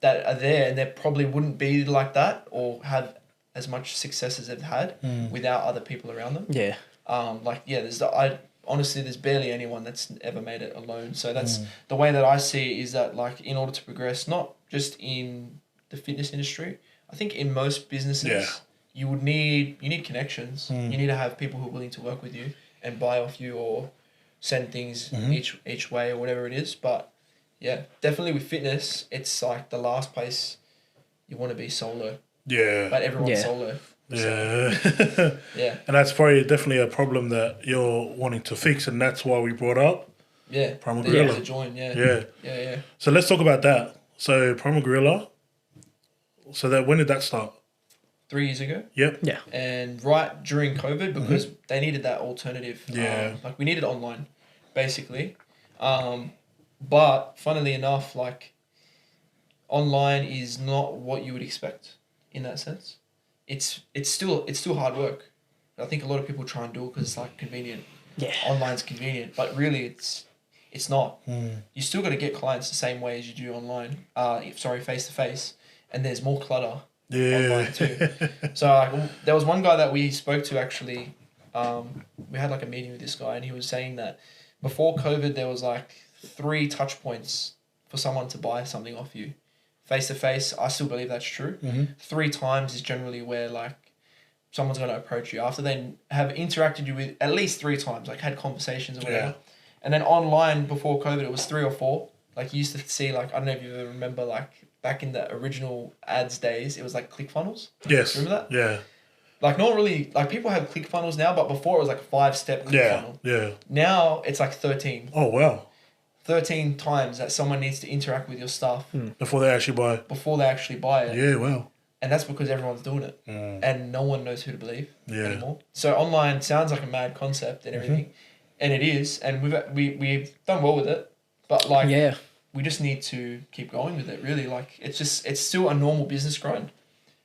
That are there, and they probably wouldn't be like that or have as much success as they've had without other people around them. Yeah. Honestly, there's barely anyone that's ever made it alone. So that's the way that I see it is that like in order to progress, not just in the fitness industry, I think in most businesses, you need connections. You need to have people who are willing to work with you and buy off you or send things each way or whatever it is. But yeah, definitely with fitness, it's like the last place you want to be solo. Yeah. But everyone's Yeah. solo. Yeah. Yeah. And that's probably definitely a problem that you're wanting to fix, and that's why we brought up Yeah. Primal The Guerilla. to join, yeah. Yeah. Yeah, yeah. So let's talk about that. So Primal Guerilla. So that when did that start? 3 years ago. Yep. Yeah. And right during COVID because they needed that alternative. Yeah. Like we needed online, basically. But funnily enough, like online is not what you would expect in that sense. It's still hard work. I think a lot of people try and do it because it's like convenient. Yeah. Online's convenient, but really it's not. You still got to get clients the same way as you do online. Face to face, and there's more clutter online too. So like, there was one guy that we spoke to actually. We had like a meeting with this guy, and he was saying that before COVID, there was like 3 touch points for someone to buy something off you. Face to face, I still believe that's true. 3 times is generally where like someone's going to approach you after they have interacted you with at least 3 times, like had conversations or whatever. Yeah. And then online before COVID, it was 3 or 4. Like you used to see, like I don't know if you ever remember, like back in the original ads days, it was like ClickFunnels. Yes. Remember that? Yeah. Like not really, like people have ClickFunnels now, but before it was like a 5-step ClickFunnel. Yeah. Now it's like 13. Oh wow. 13 times that someone needs to interact with your stuff Before they actually buy. before they actually buy it. Yeah. Wow. And that's because everyone's doing it. And no one knows who to believe anymore. So online sounds like a mad concept and everything. And it is. And we've done well with it. But like, Yeah. we just need to keep going with it, really. Like, it's still a normal business grind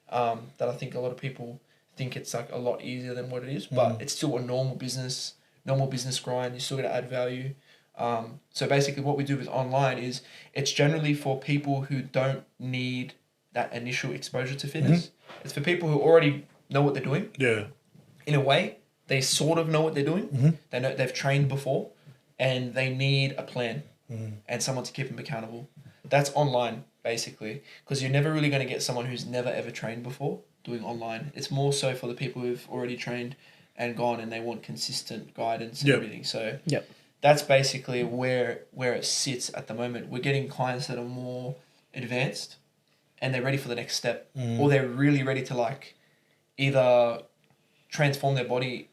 that I think a lot of people think it's like a lot easier than what it is. But it's still a normal business grind. You still got to add value. So basically what we do with online is it's generally for people who don't need that initial exposure to fitness. It's for people who already know what they're doing. Yeah. In a way, they sort of know what they're doing. They know they've trained before and they need a plan and someone to keep them accountable. That's online basically, because you're never really going to get someone who's never ever trained before doing online. It's more so for the people who've already trained and gone and they want consistent guidance and everything. So Yep. that's basically where it sits at the moment. We're getting clients that are more advanced and they're ready for the next step, or they're really ready to like either transform their body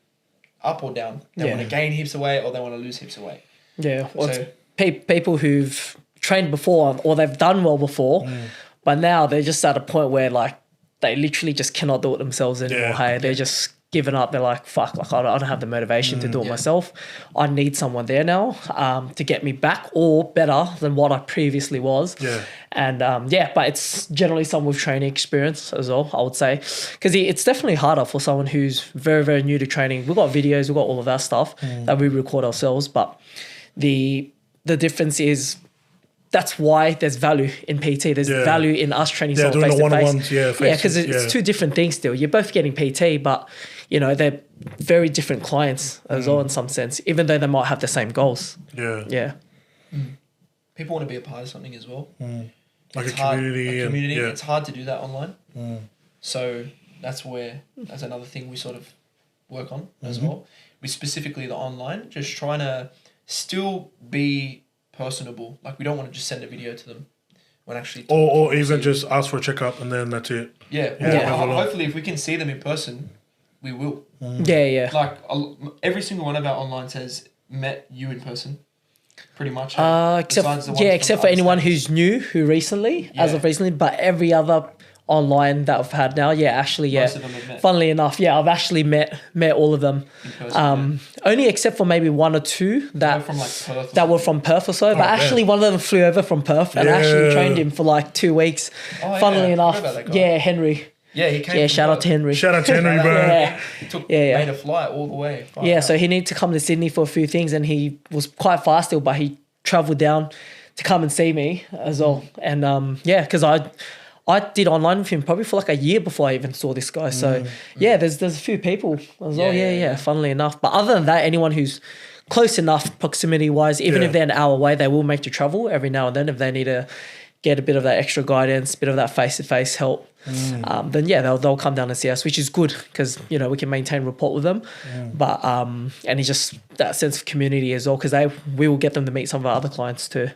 up or down. They want to gain heaps of weight or they want to lose heaps of weight. Yeah. Well, So- it's people who've trained before or they've done well before, but now they're just at a point where like they literally just cannot do it themselves anymore. Yeah. Hey, they're just giving up. They're like, fuck, like I don't have the motivation to do it myself. I need someone there now to get me back or better than what I previously was. Yeah. And but it's generally someone with training experience as well, I would say. Because it's definitely harder for someone who's very, very new to training. We've got videos, we've got all of that stuff that we record ourselves, but the difference is that's why there's value in PT. There's value in us training someone doing face the to face. one-on-ones, Because it's two different things still. You're both getting PT, but you know, they're very different clients as well in some sense, even though they might have the same goals. Yeah. Yeah. People want to be a part of something as well. Like It's a hard- community. a community. And, It's hard to do that online. So that's another thing we sort of work on as well. We specifically the online, just trying to still be personable. Like we don't want to just send a video to them when actually or even just ask for a checkup and then that's it. Hopefully if we can see them in person, we will. Yeah. Like every single one of our online says met you in person. Pretty much. Except for anyone who's new, as of recently, but every other online that I've had now, Most of them have met. Funnily enough, I've actually met all of them. In person, Only except for maybe one or two They're from like Perth. that were from Perth or so. But actually, one of them flew over from Perth and I actually trained him for like 2 weeks. Funnily enough, I forgot about that guy. Henry. Yeah, he came. Yeah, from shout out Perth. to Henry. Shout out to Henry, bro. Yeah. He Yeah. made a flight all the way. So he needed to come to Sydney for a few things and he was quite far still, but he travelled down to come and see me as well. And because I did online with him probably for like a year before I even saw this guy. So there's a few people as well. Yeah, funnily enough. But other than that, anyone who's close enough proximity wise, even if they're an hour away, they will make the travel every now and then if they need to get a bit of that extra guidance, a bit of that face-to-face help. Then they'll come down and see us, which is good because you know we can maintain rapport with them. But and it's just that sense of community as well because we will get them to meet some of our other clients too.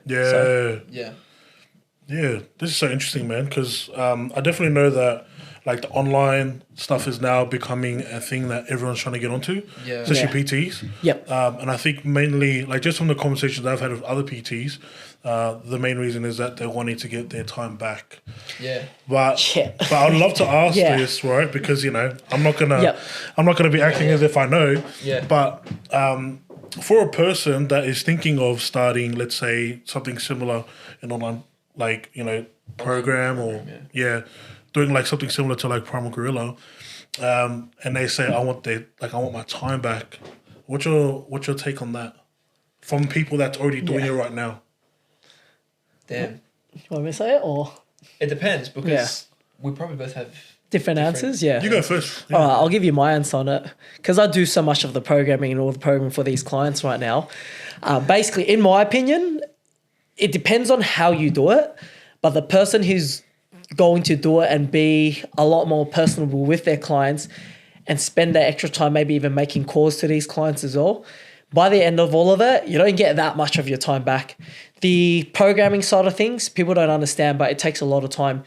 Yeah, this is so interesting, man, because I definitely know that like the online stuff is now becoming a thing that everyone's trying to get onto, especially PTs. Yep. And I think mainly, like just from the conversations I've had with other PTs, the main reason is that they're wanting to get their time back. Yeah. But I'd love to ask this, right? Because you know I'm not gonna be acting as if I know. Yeah. But for a person that is thinking of starting, let's say something similar in online, like you know, program or doing like something similar to like Primal Guerilla, and they say I want my time back. What's your take on that from people that's already doing it right now? Damn. You want me to say it or It depends because we probably both have different answers? Yeah. You go first. All right, I'll give you my answer on it because I do so much of the programming and all the programming for these clients right now. Basically, in my opinion, it depends on how you do it, but the person who's going to do it and be a lot more personable with their clients and spend that extra time maybe even making calls to these clients as well, by the end of all of it, you don't get that much of your time back. The programming side of things, people don't understand, but it takes a lot of time.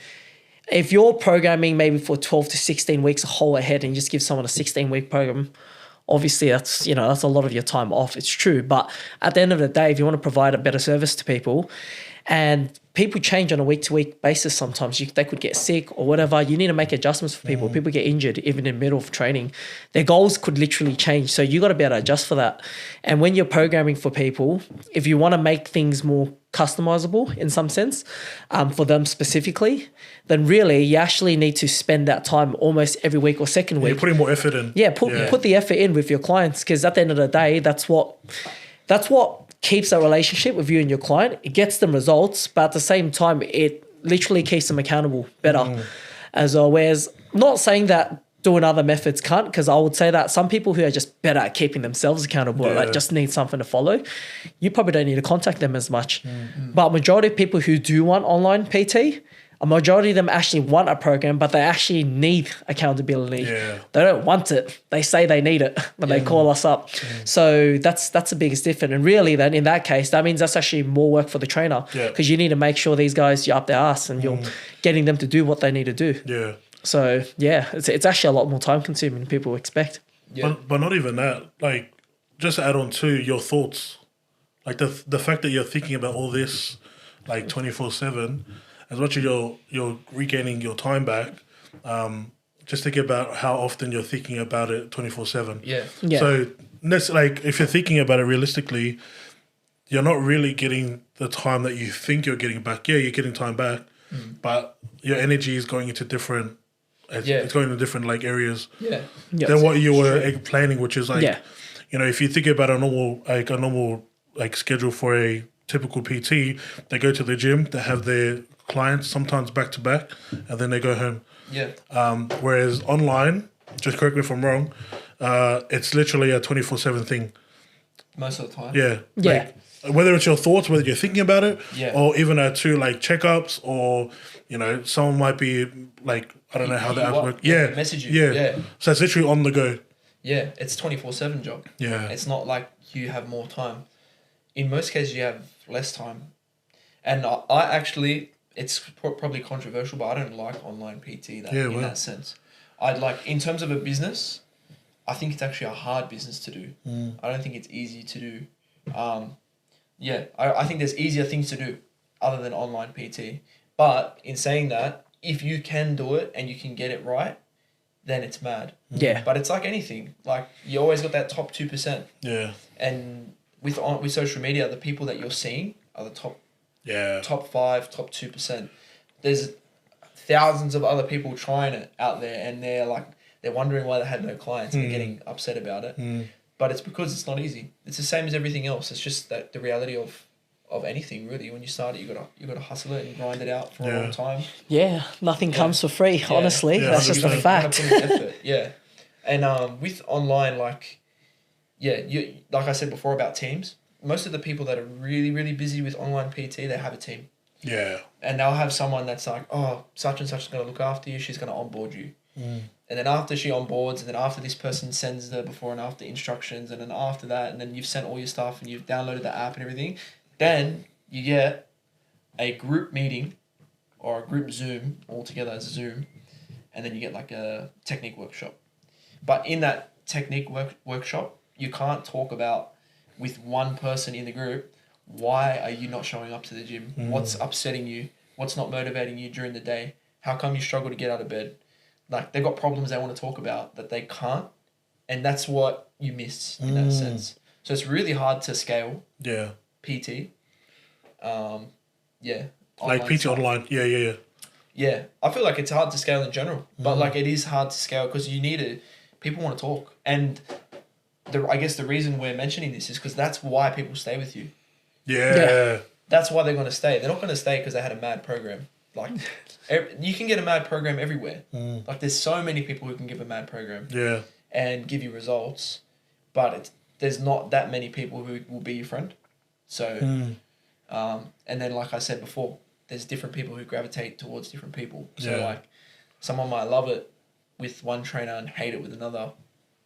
If you're programming maybe for 12 to 16 weeks a whole ahead and you just give someone a 16-week program, obviously that's a lot of your time off. It's true. But at the end of the day, if you want to provide a better service to people, and people change on a week-to-week basis sometimes. They could get sick or whatever. You need to make adjustments for people. People get injured even in the middle of training. Their goals could literally change. So you got to be able to adjust for that. And when you're programming for people, if you want to make things more customizable in some sense for them specifically, then really you actually need to spend that time almost every week or second week. You're putting more effort in. Put the effort in with your clients because at the end of the day, that's what keeps that relationship with you and your client. It gets them results, but at the same time, it literally keeps them accountable better as well. Whereas, not saying that doing other methods can't, because I would say that some people who are just better at keeping themselves accountable, like just need something to follow, you probably don't need to contact them as much. But majority of people who do want online PT, a majority of them actually want a program, but they actually need accountability. Yeah. They don't want it. They say they need it when they call us up. So that's the biggest difference. And really then in that case, that means that's actually more work for the trainer because you need to make sure these guys, you're up their ass and you're getting them to do what they need to do. Yeah. So yeah, it's actually a lot more time consuming than people expect. Yeah. But not even that. Like, just add on to your thoughts. Like the fact that you're thinking about all this, like 24/7, as much as you're regaining your time back. Just think about how often you're thinking about it 24/7. Yeah. Yeah. So that's like if you're thinking about it realistically, you're not really getting the time that you think you're getting back. Yeah, you're getting time back, but your energy is going into different. It's going to different like areas Yeah. Yeah. than what you were planning, which is like, Yeah. if you think about a normal like schedule for a typical PT, they go to the gym, they have their clients sometimes back to back, and then they go home. Yeah. Whereas online, just correct me if I'm wrong, it's literally a 24/7 thing. Most of the time. Yeah. Yeah. Like, whether it's your thoughts, whether you're thinking about it, Yeah. or even to like checkups, or someone might be like, I don't know how the You apps what? work. Yeah, Yeah. message you. Yeah. So it's literally on the go. Yeah. It's 24/7 job. Yeah. It's not like you have more time. In most cases, you have less time. And I actually, it's probably controversial, but I don't like online PT in that sense. I'd like, in terms of a business, I think it's actually a hard business to do. I don't think it's easy to do. I think there's easier things to do other than online PT. But in saying that, if you can do it and you can get it right, then it's mad. Yeah. But it's like anything. Like, you always got that top 2%. Yeah. And with social media, the people that you're seeing are the top 5, top 2%. There's thousands of other people trying it out there, and they're wondering why they had no clients and they're getting upset about it. But it's because it's not easy. It's the same as everything else. It's just that the reality of anything, really. When you start it, you gotta hustle it and grind it out for a long time. Yeah. Nothing comes for free. Yeah. Honestly, Yeah, that's just a 100%. fact. You gotta put in effort. Yeah. And with online, you like I said before about teams. Most of the people that are really, really busy with online PT, they have a team. Yeah. And they'll have someone that's like, oh, such and such is going to look after you. She's going to onboard you. And then after she onboards, and then after this person sends the before and after instructions, and then after that, and then you've sent all your stuff and you've downloaded the app and everything, then you get a group meeting or a group Zoom all together as a Zoom, and then you get like a technique workshop. But in that technique workshop, you can't talk about with one person in the group, why are you not showing up to the gym? What's upsetting you? What's not motivating you during the day? How come you struggle to get out of bed? Like, they've got problems they want to talk about that they can't. And that's what you miss in that sense. So it's really hard to scale Yeah. PT. Like PT stuff. online. Yeah. Yeah. I feel like it's hard to scale in general. But like, it is hard to scale because people want to talk. And I guess the reason we're mentioning this is because that's why people stay with you. Yeah. That's why they're going to stay. They're not going to stay because they had a mad program. Like, you can get a mad program everywhere. Like, there's so many people who can give a mad program Yeah. and give you results, but there's not that many people who will be your friend. So, and then like I said before, there's different people who gravitate towards different people. So like, someone might love it with one trainer and hate it with another.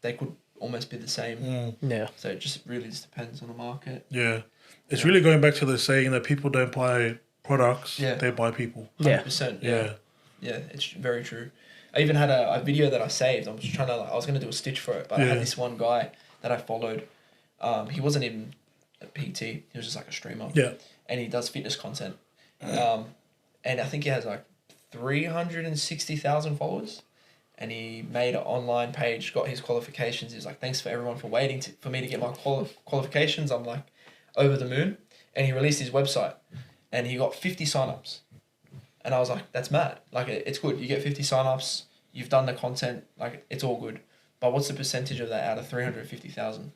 They could almost be the same. Yeah. So it just really just depends on the market. Yeah. It's really going back to the saying that people don't buy products, they buy people. 100%. Yeah. Yeah, it's very true. I even had a video that I saved. I was going to do a stitch for it, but I had this one guy that I followed. He wasn't even a PT. He was just like a streamer. Yeah. And he does fitness content. And I think he has like 360,000 followers. And he made an online page, got his qualifications. He was like, thanks for everyone for waiting for me to get my qualifications. I'm like over the moon. And he released his website. And he got 50 signups. And I was like, that's mad. Like, it's good. You get 50 signups. You've done the content. Like, it's all good. But what's the percentage of that out of 350,000?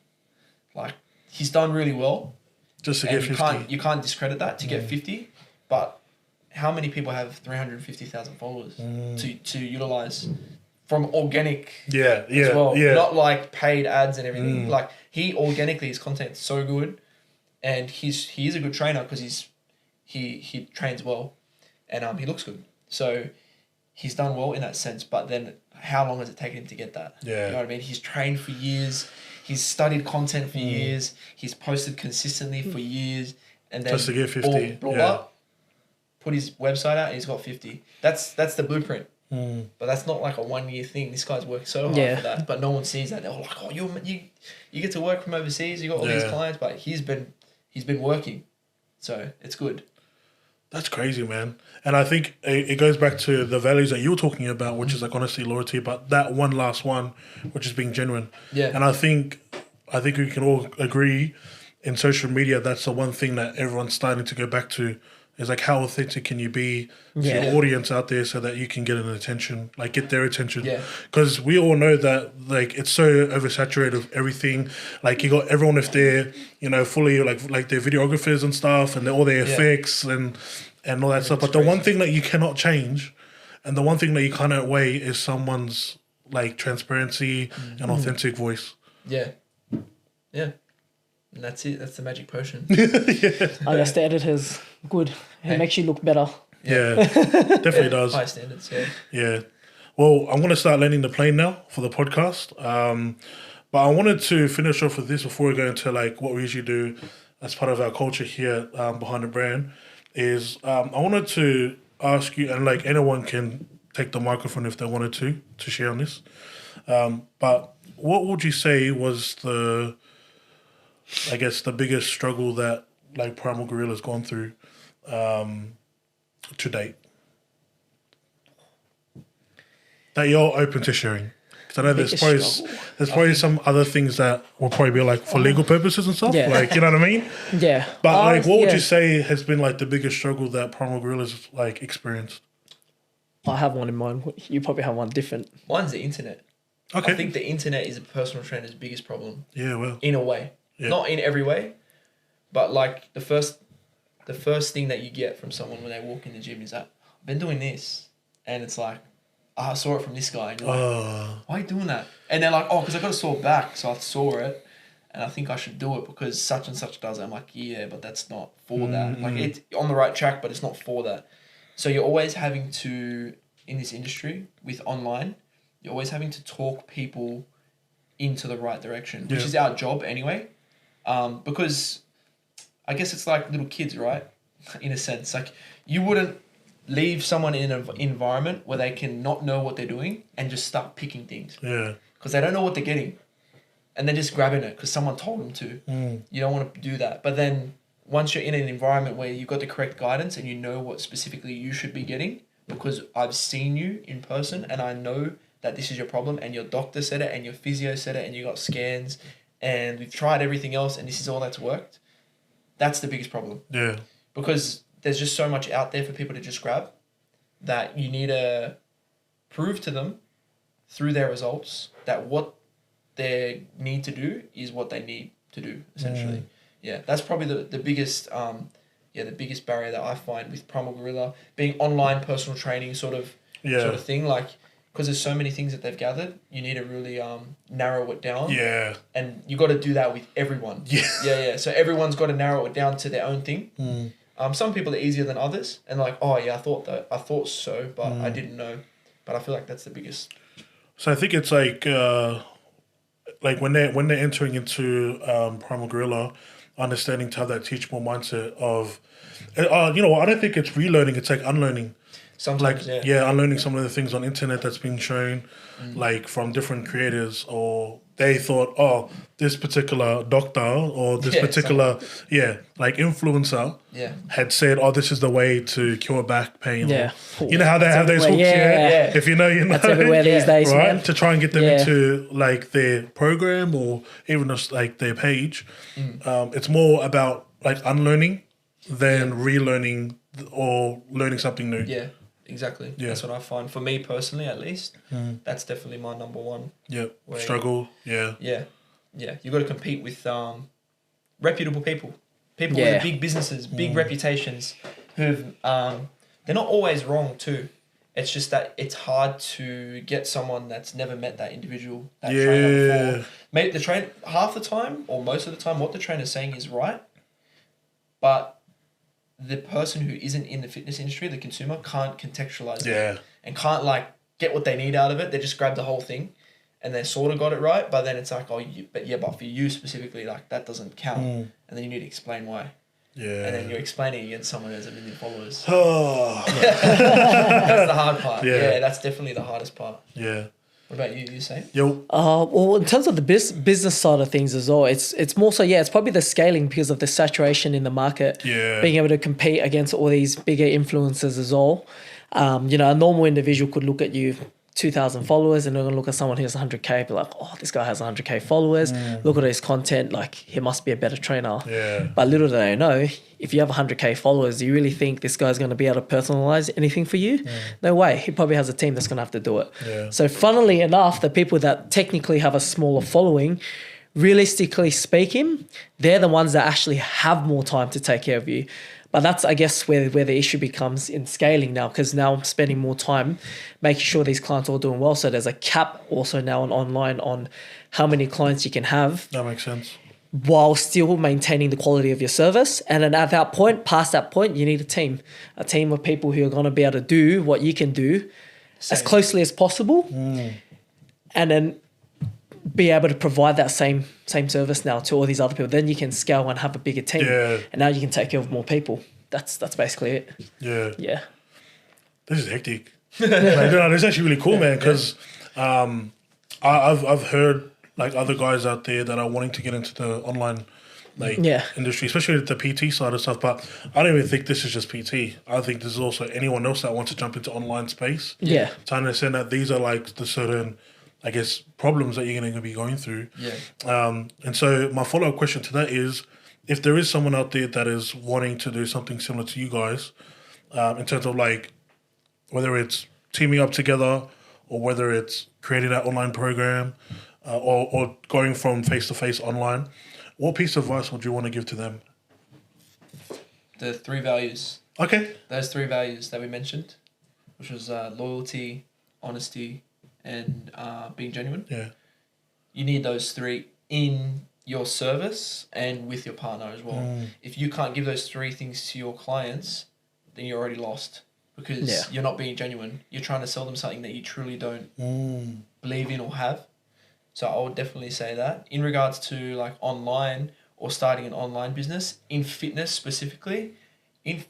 Like, he's done really well. Just to get 50. You can't discredit that to get 50. But how many people have 350,000 followers to utilize from organic as well? Not like paid ads and everything. Like, he organically, his content's so good. And he is a good trainer because he trains well. And he looks good. So he's done well in that sense. But then how long has it taken him to get that? Yeah. You know what I mean? He's trained for years. He's studied content for years. He's posted consistently for years. And then just to get 50. Blew up, put his website out, and he's got 50. That's the blueprint. But that's not like a 1 year thing. This guy's worked so hard for that, but no one sees that. They're all like, oh, you get to work from overseas. You got all these clients, but he's been working, so it's good. That's crazy, man. And I think it goes back to the values that you were talking about, which is like honesty, loyalty, but that one last one, which is being genuine. Yeah. And I think we can all agree in social media, that's the one thing that everyone's starting to go back to, is like how authentic can you be to your audience out there so that you can get an attention, like get their attention. Yeah. Because we all know that like it's so oversaturated of everything. Like you got everyone if they're, fully like their videographers and stuff and all their effects and all that stuff. But the one thing that you cannot change and the one thing that you can't outweigh is someone's like transparency and authentic voice. Yeah. Yeah. And that's it. That's the magic potion. I guess the editor's good. It makes you look better. Yeah, definitely does. High standards, Yeah. Well, I'm going to start landing the plane now for the podcast. But I wanted to finish off with this before we go into like what we usually do as part of our culture here behind the brand is I wanted to ask you, and like anyone can take the microphone if they wanted to share on this. But what would you say was the biggest struggle that like Primal Guerilla has gone through to date? That you're open to sharing. Because I know there's probably some other things that will probably be like for legal purposes and stuff. Like, you know what I mean? Yeah. But like, what would you say has been like the biggest struggle that Primal Guerrilla's like experienced? I have one in mind. You probably have one different. Mine's the internet. Okay. I think the internet is a personal trainer's biggest problem. Yeah, well. In a way. Yeah. Not in every way, but like the first thing that you get from someone when they walk in the gym is that I've been doing this, and it's like, I saw it from this guy, and you're like, why are you doing that? And they're like, oh, because I got a sore back, so I saw it, and I think I should do it because such and such does it. I'm like, yeah, but that's not for that. Like it's on the right track, but it's not for that. So you're always having to, in this industry with online, you're always having to talk people into the right direction, which is our job anyway. Because I guess it's like little kids, right? In a sense, like you wouldn't leave someone in an environment where they can not know what they're doing and just start picking things. Yeah. Because they don't know what they're getting. And they're just grabbing it because someone told them to. You don't want to do that. But then once you're in an environment where you've got the correct guidance and you know what specifically you should be getting, because I've seen you in person and I know that this is your problem and your doctor said it and your physio said it and you got scans and we've tried everything else and this is all that's worked, that's the biggest problem. Yeah. Because there's just so much out there for people to just grab that you need to prove to them through their results that what they need to do is what they need to do, essentially. Yeah, that's probably the biggest the biggest barrier that I find with Primal Guerilla, being online personal training sort of thing, like, because there's so many things that they've gathered, you need to really narrow it down. Yeah. And you got to do that with everyone. Yeah. So everyone's got to narrow it down to their own thing. Some people are easier than others, and like, oh yeah, I thought so, but I didn't know. But I feel like that's the biggest. So I think it's like when they're entering into Primal Guerilla, understanding to have that teachable mindset of, I don't think it's relearning, it's like unlearning. Sometimes, unlearning some of the things on internet that's being shown, like from different creators, or they thought, oh, this particular doctor or this particular influencer had said, oh, this is the way to cure back pain. Yeah. Or, you know how they have those hooks, if you know, you know. That's everywhere these days, right? man. To try and get them into like their program or even just like their page. It's more about like unlearning than relearning or learning something new. Yeah. Exactly. Yeah. That's what I find. For me personally, at least, that's definitely my number one. Yeah. Struggle. Yeah. Yeah. You got to compete with reputable people with big businesses, big reputations, who've they're not always wrong too. It's just that it's hard to get someone that's never met that individual, that trainer before. Maybe half the time or most of the time, what the trainer's saying is right, but the person who isn't in the fitness industry, the consumer, can't contextualize it and can't like get what they need out of it. They just grab the whole thing and they sort of got it right, but then it's like, but for you specifically, like that doesn't count. And then you need to explain why. And then you're explaining against someone who has 1 million followers. Oh. That's the hard part. Yeah. That's definitely the hardest part. Yeah. What about you? You saying? Yo. Well, in terms of the business side of things as well, it's more so, it's probably the scaling because of the saturation in the market. Yeah. Being able to compete against all these bigger influencers as well. You know, a normal individual could look at you, 2,000 followers, and they're going to look at someone who has 100K, be like, oh, this guy has 100K followers. Look at his content, like, he must be a better trainer. Yeah. But little do they know, if you have 100K followers, do you really think this guy's going to be able to personalize anything for you? No way. He probably has a team that's going to have to do it. Yeah. So funnily enough, the people that technically have a smaller following, realistically speaking, they're the ones that actually have more time to take care of you. But that's, I guess, where the issue becomes in scaling now, because now I'm spending more time making sure these clients are all doing well. So there's a cap also now online on how many clients you can have. That makes sense. While still maintaining the quality of your service. And then at that point, past that point, you need a team of people who are going to be able to do what you can do as closely as possible. And then be able to provide that same service now to all these other people. Then you can scale and have a bigger team. Yeah. And now you can take care of more people. That's basically it. Yeah. Yeah. This is hectic. Like, no, this is actually really cool, man, because I've heard like other guys out there that are wanting to get into the online industry, especially the PT side of stuff. But I don't even think this is just PT. I think this is also anyone else that wants to jump into online space. Yeah. To understand that these are like the certain, I guess, problems that you're going to be going through. Yeah. And so my follow-up question to that is, if there is someone out there that is wanting to do something similar to you guys, in terms of like, whether it's teaming up together or whether it's creating that online program or going from face-to-face online, what piece of advice would you want to give to them? The 3 values. Okay. Those 3 values that we mentioned, which was loyalty, honesty, and being genuine. Yeah. You need those 3 in your service and with your partner as well. If you can't give those 3 things to your clients, then you're already lost, because you're not being genuine. You're trying to sell them something that you truly don't believe in or have. So I would definitely say that. In regards to like online or starting an online business, in fitness specifically, it's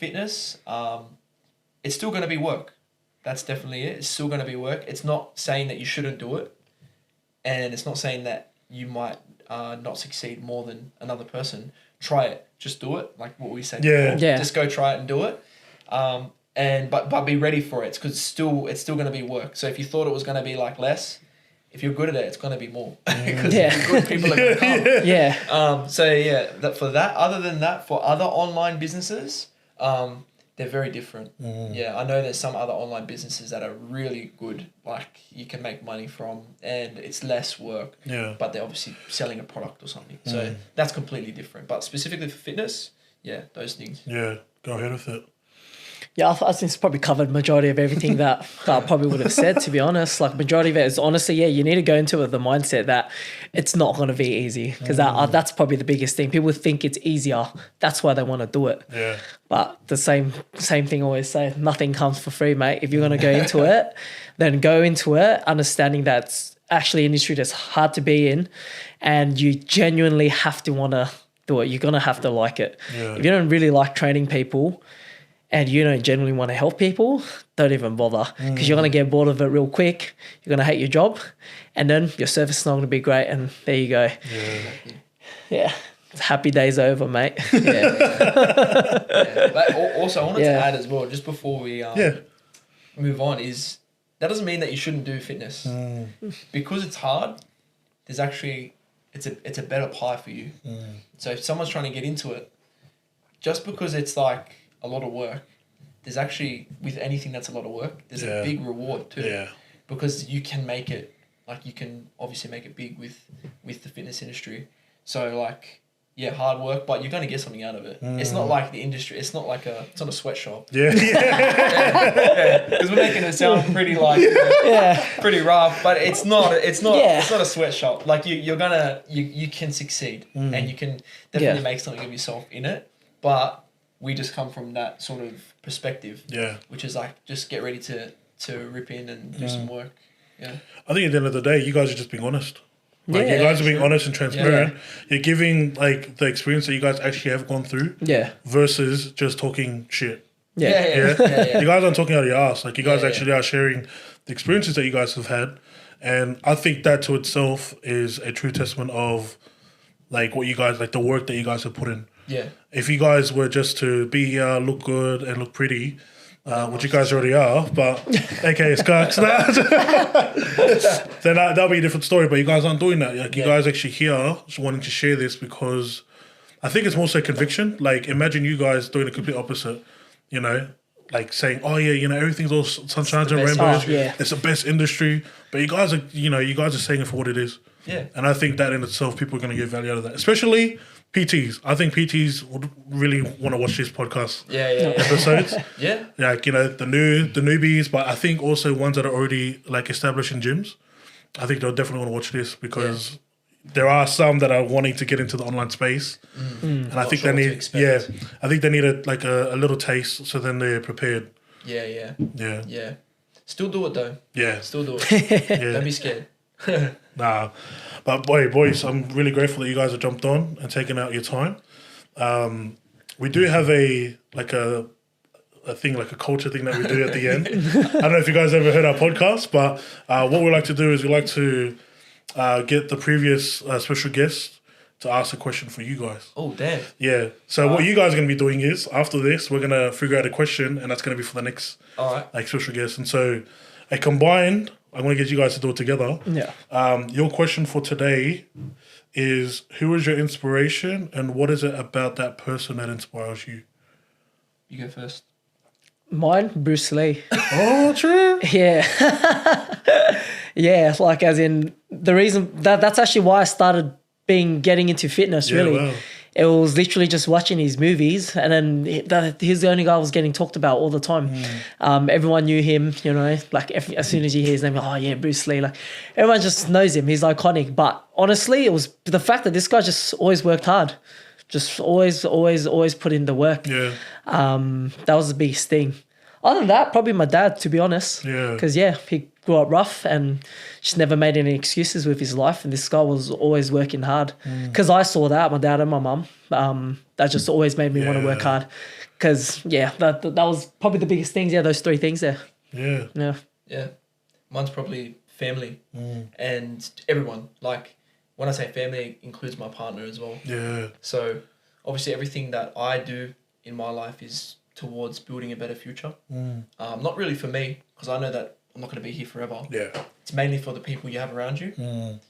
still going to be work. That's definitely it. It's still going to be work. It's not saying that you shouldn't do it. And it's not saying that you might not succeed more than another person. Try it. Just do it. Like what we said before. Yeah. Just go try it and do it. But be ready for it, because it's still going to be work. So if you thought it was going to be like less, if you're good at it, it's going to be more. Because good people are going to come. Yeah. For that, other than that, for other online businesses, they're very different. Yeah, I know there's some other online businesses that are really good, like you can make money from, and it's less work. Yeah. But they're obviously selling a product or something. So that's completely different. But specifically for fitness, those things. Yeah. Go ahead with it. Yeah, I think it's probably covered majority of everything that I probably would have said, to be honest. Like, majority of it is honestly, you need to go into it with the mindset that it's not going to be easy, because that's probably the biggest thing. People think it's easier. That's why they want to do it. Yeah. But the same thing I always say, nothing comes for free, mate. If you're going to go into it, then go into it understanding that it's actually an industry that's hard to be in, and you genuinely have to want to do it. You're going to have to like it. Yeah. If you don't really like training people, and you don't genuinely want to help people, don't even bother, because you're going to get bored of it real quick. You're going to hate your job, and then your service is not going to be great, and there you go. Yeah. Happy days over, mate. But also, I wanted to add as well, just before we move on, is that doesn't mean that you shouldn't do fitness. Because it's hard, there's actually, it's a better pie for you. So if someone's trying to get into it, just because it's like a lot of work, there's actually, with anything that's a lot of work, there's a big reward too. Yeah. Because you can make it, like you can obviously make it big with the fitness industry. So like, hard work, but you're going to get something out of it. It's not like the industry, it's not a sweatshop. Yeah. Because we're making it sound pretty like, pretty rough, but it's not a sweatshop. Like you can succeed and you can definitely make something of yourself in it, but we just come from that sort of perspective, which is like, just get ready to rip in and do some work. Yeah. I think at the end of the day, you guys are just being honest. Like Yeah, you guys are being true. honest and transparent. You're giving like the experience that you guys actually have gone through Yeah. versus just talking shit. Yeah. You guys aren't talking out of your ass. Like you guys Yeah, actually are sharing the experiences that you guys have had, and I think that to itself is a true testament of like what you guys like the work that you guys have put in. Yeah. If you guys were just to be here, look good, and look pretty, which you guys already are, but aka Skux, then that'll be a different story. But you guys aren't doing that. Like you guys actually here just wanting to share this because I think it's more so conviction. Like imagine you guys doing the complete opposite. You know, like saying, "Oh yeah, you know everything's all sunshines and best rainbows. industry. It's the best industry." But you guys are, you guys are saying it for what it is. Yeah. And I think that in itself, people are going to get value out of that, especially PTs. I think PTs would really want to watch this podcast Yeah. episodes. Yeah. Like the newbies, but I think also ones that are already like established in gyms. I think they'll definitely want to watch this because there are some that are wanting to get into the online space, and I think they need I think they need a little taste so then they're prepared. Yeah. Yeah. Still do it though. Yeah. Still do it. Yeah. Don't be scared. Nah, but boys, I'm really grateful that you guys have jumped on and taken out your time. We do have a thing, like a culture thing that we do at the end. I don't know if you guys ever heard our podcast, but what we like to do is we like to get the previous special guest to ask a question for you guys. Oh damn. Yeah. So what you guys are going to be doing is after this, we're going to figure out a question, and that's going to be for the next Alright. special guest. And so a combined, I'm going to get you guys to do it together. Yeah. Your question for today is, who is your inspiration and what is it about that person that inspires you? You go first. Mine, Bruce Lee. Oh, true. Yeah. Yeah, like as in the reason that's actually why I started getting into fitness, really. Wow. It was literally just watching his movies, and then he's the only guy who was getting talked about all the time. Everyone knew him, like as soon as you hear his name, oh yeah, Bruce Lee. Like everyone just knows him. He's iconic. But honestly, it was the fact that this guy just always worked hard, just always put in the work. Yeah. That was the biggest thing. Other than that, probably my dad, to be honest. Yeah. Because he grew up rough and just never made any excuses with his life. And this guy was always working hard. Because I saw that, my dad and my mum. That just always made me want to work hard. Because, that was probably the biggest things. Yeah, those three things there. Yeah. Yeah. Yeah. Mine's probably family and everyone. Like when I say family, it includes my partner as well. Yeah. So obviously everything that I do in my life is towards building a better future. Not really for me, because I know that I'm not going to be here forever. Yeah. It's mainly for the people you have around you. And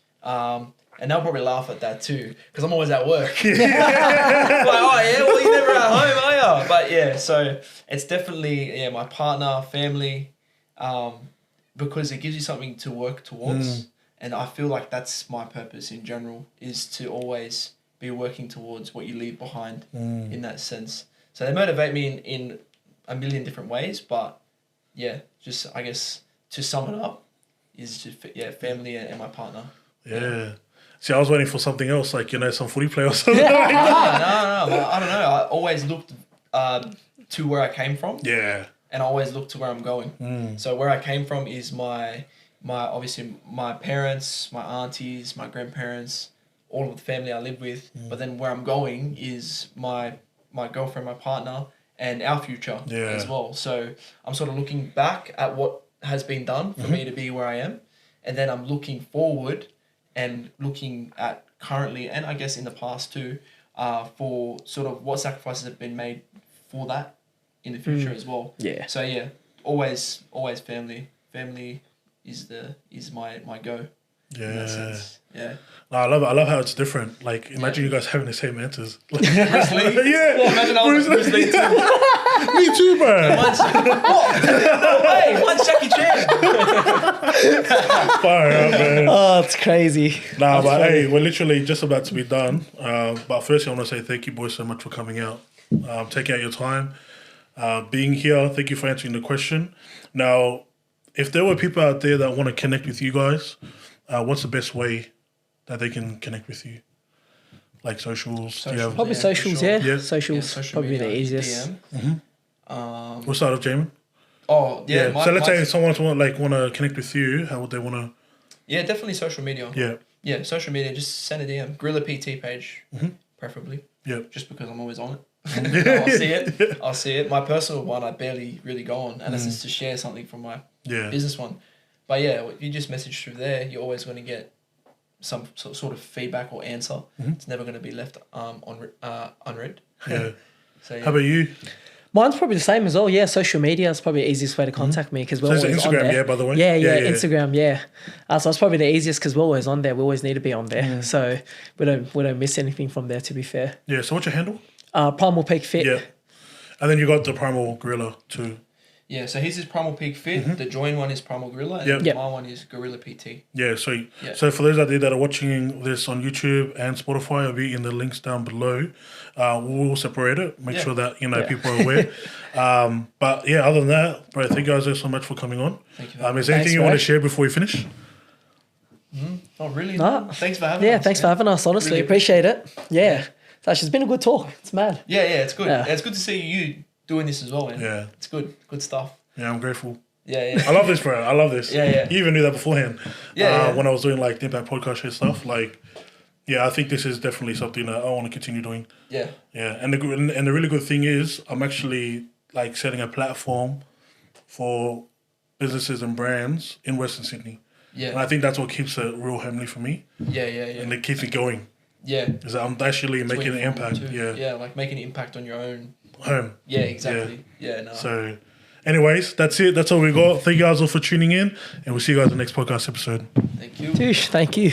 they'll probably laugh at that too, because I'm always at work. Like, oh yeah, well you're never at home, are you? But yeah, so it's definitely my partner, family, because it gives you something to work towards. And I feel like that's my purpose in general, is to always be working towards what you leave behind in that sense. So they motivate me in a million different ways, but just I guess to sum it up is just family and my partner. Yeah. See, I was waiting for something else, like, some footy player or something. No, I don't know. I always looked to where I came from. Yeah. And I always look to where I'm going. So where I came from is my obviously my parents, my aunties, my grandparents, all of the family I live with. But then where I'm going is my girlfriend, my partner, and our future as well. So I'm sort of looking back at what has been done for me to be where I am, and then I'm looking forward and looking at currently, and I guess in the past too, for sort of what sacrifices have been made for that in the future as well. Yeah. So always family. Family is my go. Yeah. In that sense. Yeah. No, I love it. I love how it's different. Like, imagine you guys having the same answers. Bruce Lee? Yeah. Imagine I was Bruce Lee too. Me too, man. What? No way. Mine's Jackie Chan. Fire out, man. Oh, it's crazy. Nah, but hey, we're literally just about to be done. But firstly, I want to say thank you, boys, so much for coming out, taking out your time, being here. Thank you for answering the question. Now, if there were people out there that want to connect with you guys, what's the best way that they can connect with you? Like socials? Do you have, Probably for socials, sure. yeah. Yeah. Socials, social probably media, the easiest. DM. we'll start off, Jamon. Oh yeah. So let's say someone want to connect with you. How would they want to? Yeah, definitely social media. Yeah. Yeah, social media, just send a DM. Guerilla PT page, preferably. Yep. Just because I'm always on it. I'll see it. I'll see it. My personal one, I barely really go on, unless it's to share something from my business one. But yeah, if you just message through there, you're always going to get some sort of feedback or answer. It's never going to be left unread. Yeah. So yeah. How about you? Mine's probably the same as well. Yeah, social media is probably the easiest way to contact me because we're So always it's on Instagram, there. yeah, by the way? Yeah, Yeah. Instagram, yeah. So it's probably the easiest because we're always on there. We always need to be on there, so we don't miss anything from there. To be fair, Yeah, so what's your handle? Primal Peak Fit. Yeah. And then you got the Primal Guerilla too. Yeah, so his is Primal Peak Fit. The join one is Primal Guerilla, and Yep. my one is Guerilla PT. Yeah, so for those out there that are watching this on YouTube and Spotify, it'll be in the links down below. We'll separate it, make sure that people are aware. But yeah, other than that, bro, thank you guys so much for coming on. Thank you. Is there anything you want to bro. share before we finish? Oh, really? Nah. Thanks for having us. Yeah, thanks for having us. Honestly, Really appreciate it. Yeah, it's actually been a good talk. It's mad. Yeah, it's good. Yeah. It's good to see you doing this as well, man. Yeah. It's good. Good stuff. Yeah, I'm grateful. Yeah. I love this, bro. I love this. Yeah. You even knew that beforehand. Yeah. When I was doing like the Impact Podcast shit stuff, like, yeah, I think this is definitely something that I want to continue doing. Yeah. Yeah, and the really good thing is I'm actually like setting a platform for businesses and brands in Western Sydney. Yeah. And I think that's what keeps it real homely for me. Yeah. And it keeps it going. Yeah. Is that I'm actually making an impact. Too. Yeah. Yeah, like making an impact on your own. Home. Yeah, exactly. Yeah, no. So, anyways, that's it. That's all we got. Thank you guys all for tuning in, and we'll see you guys in the next podcast episode. Thank you. Douche, thank you.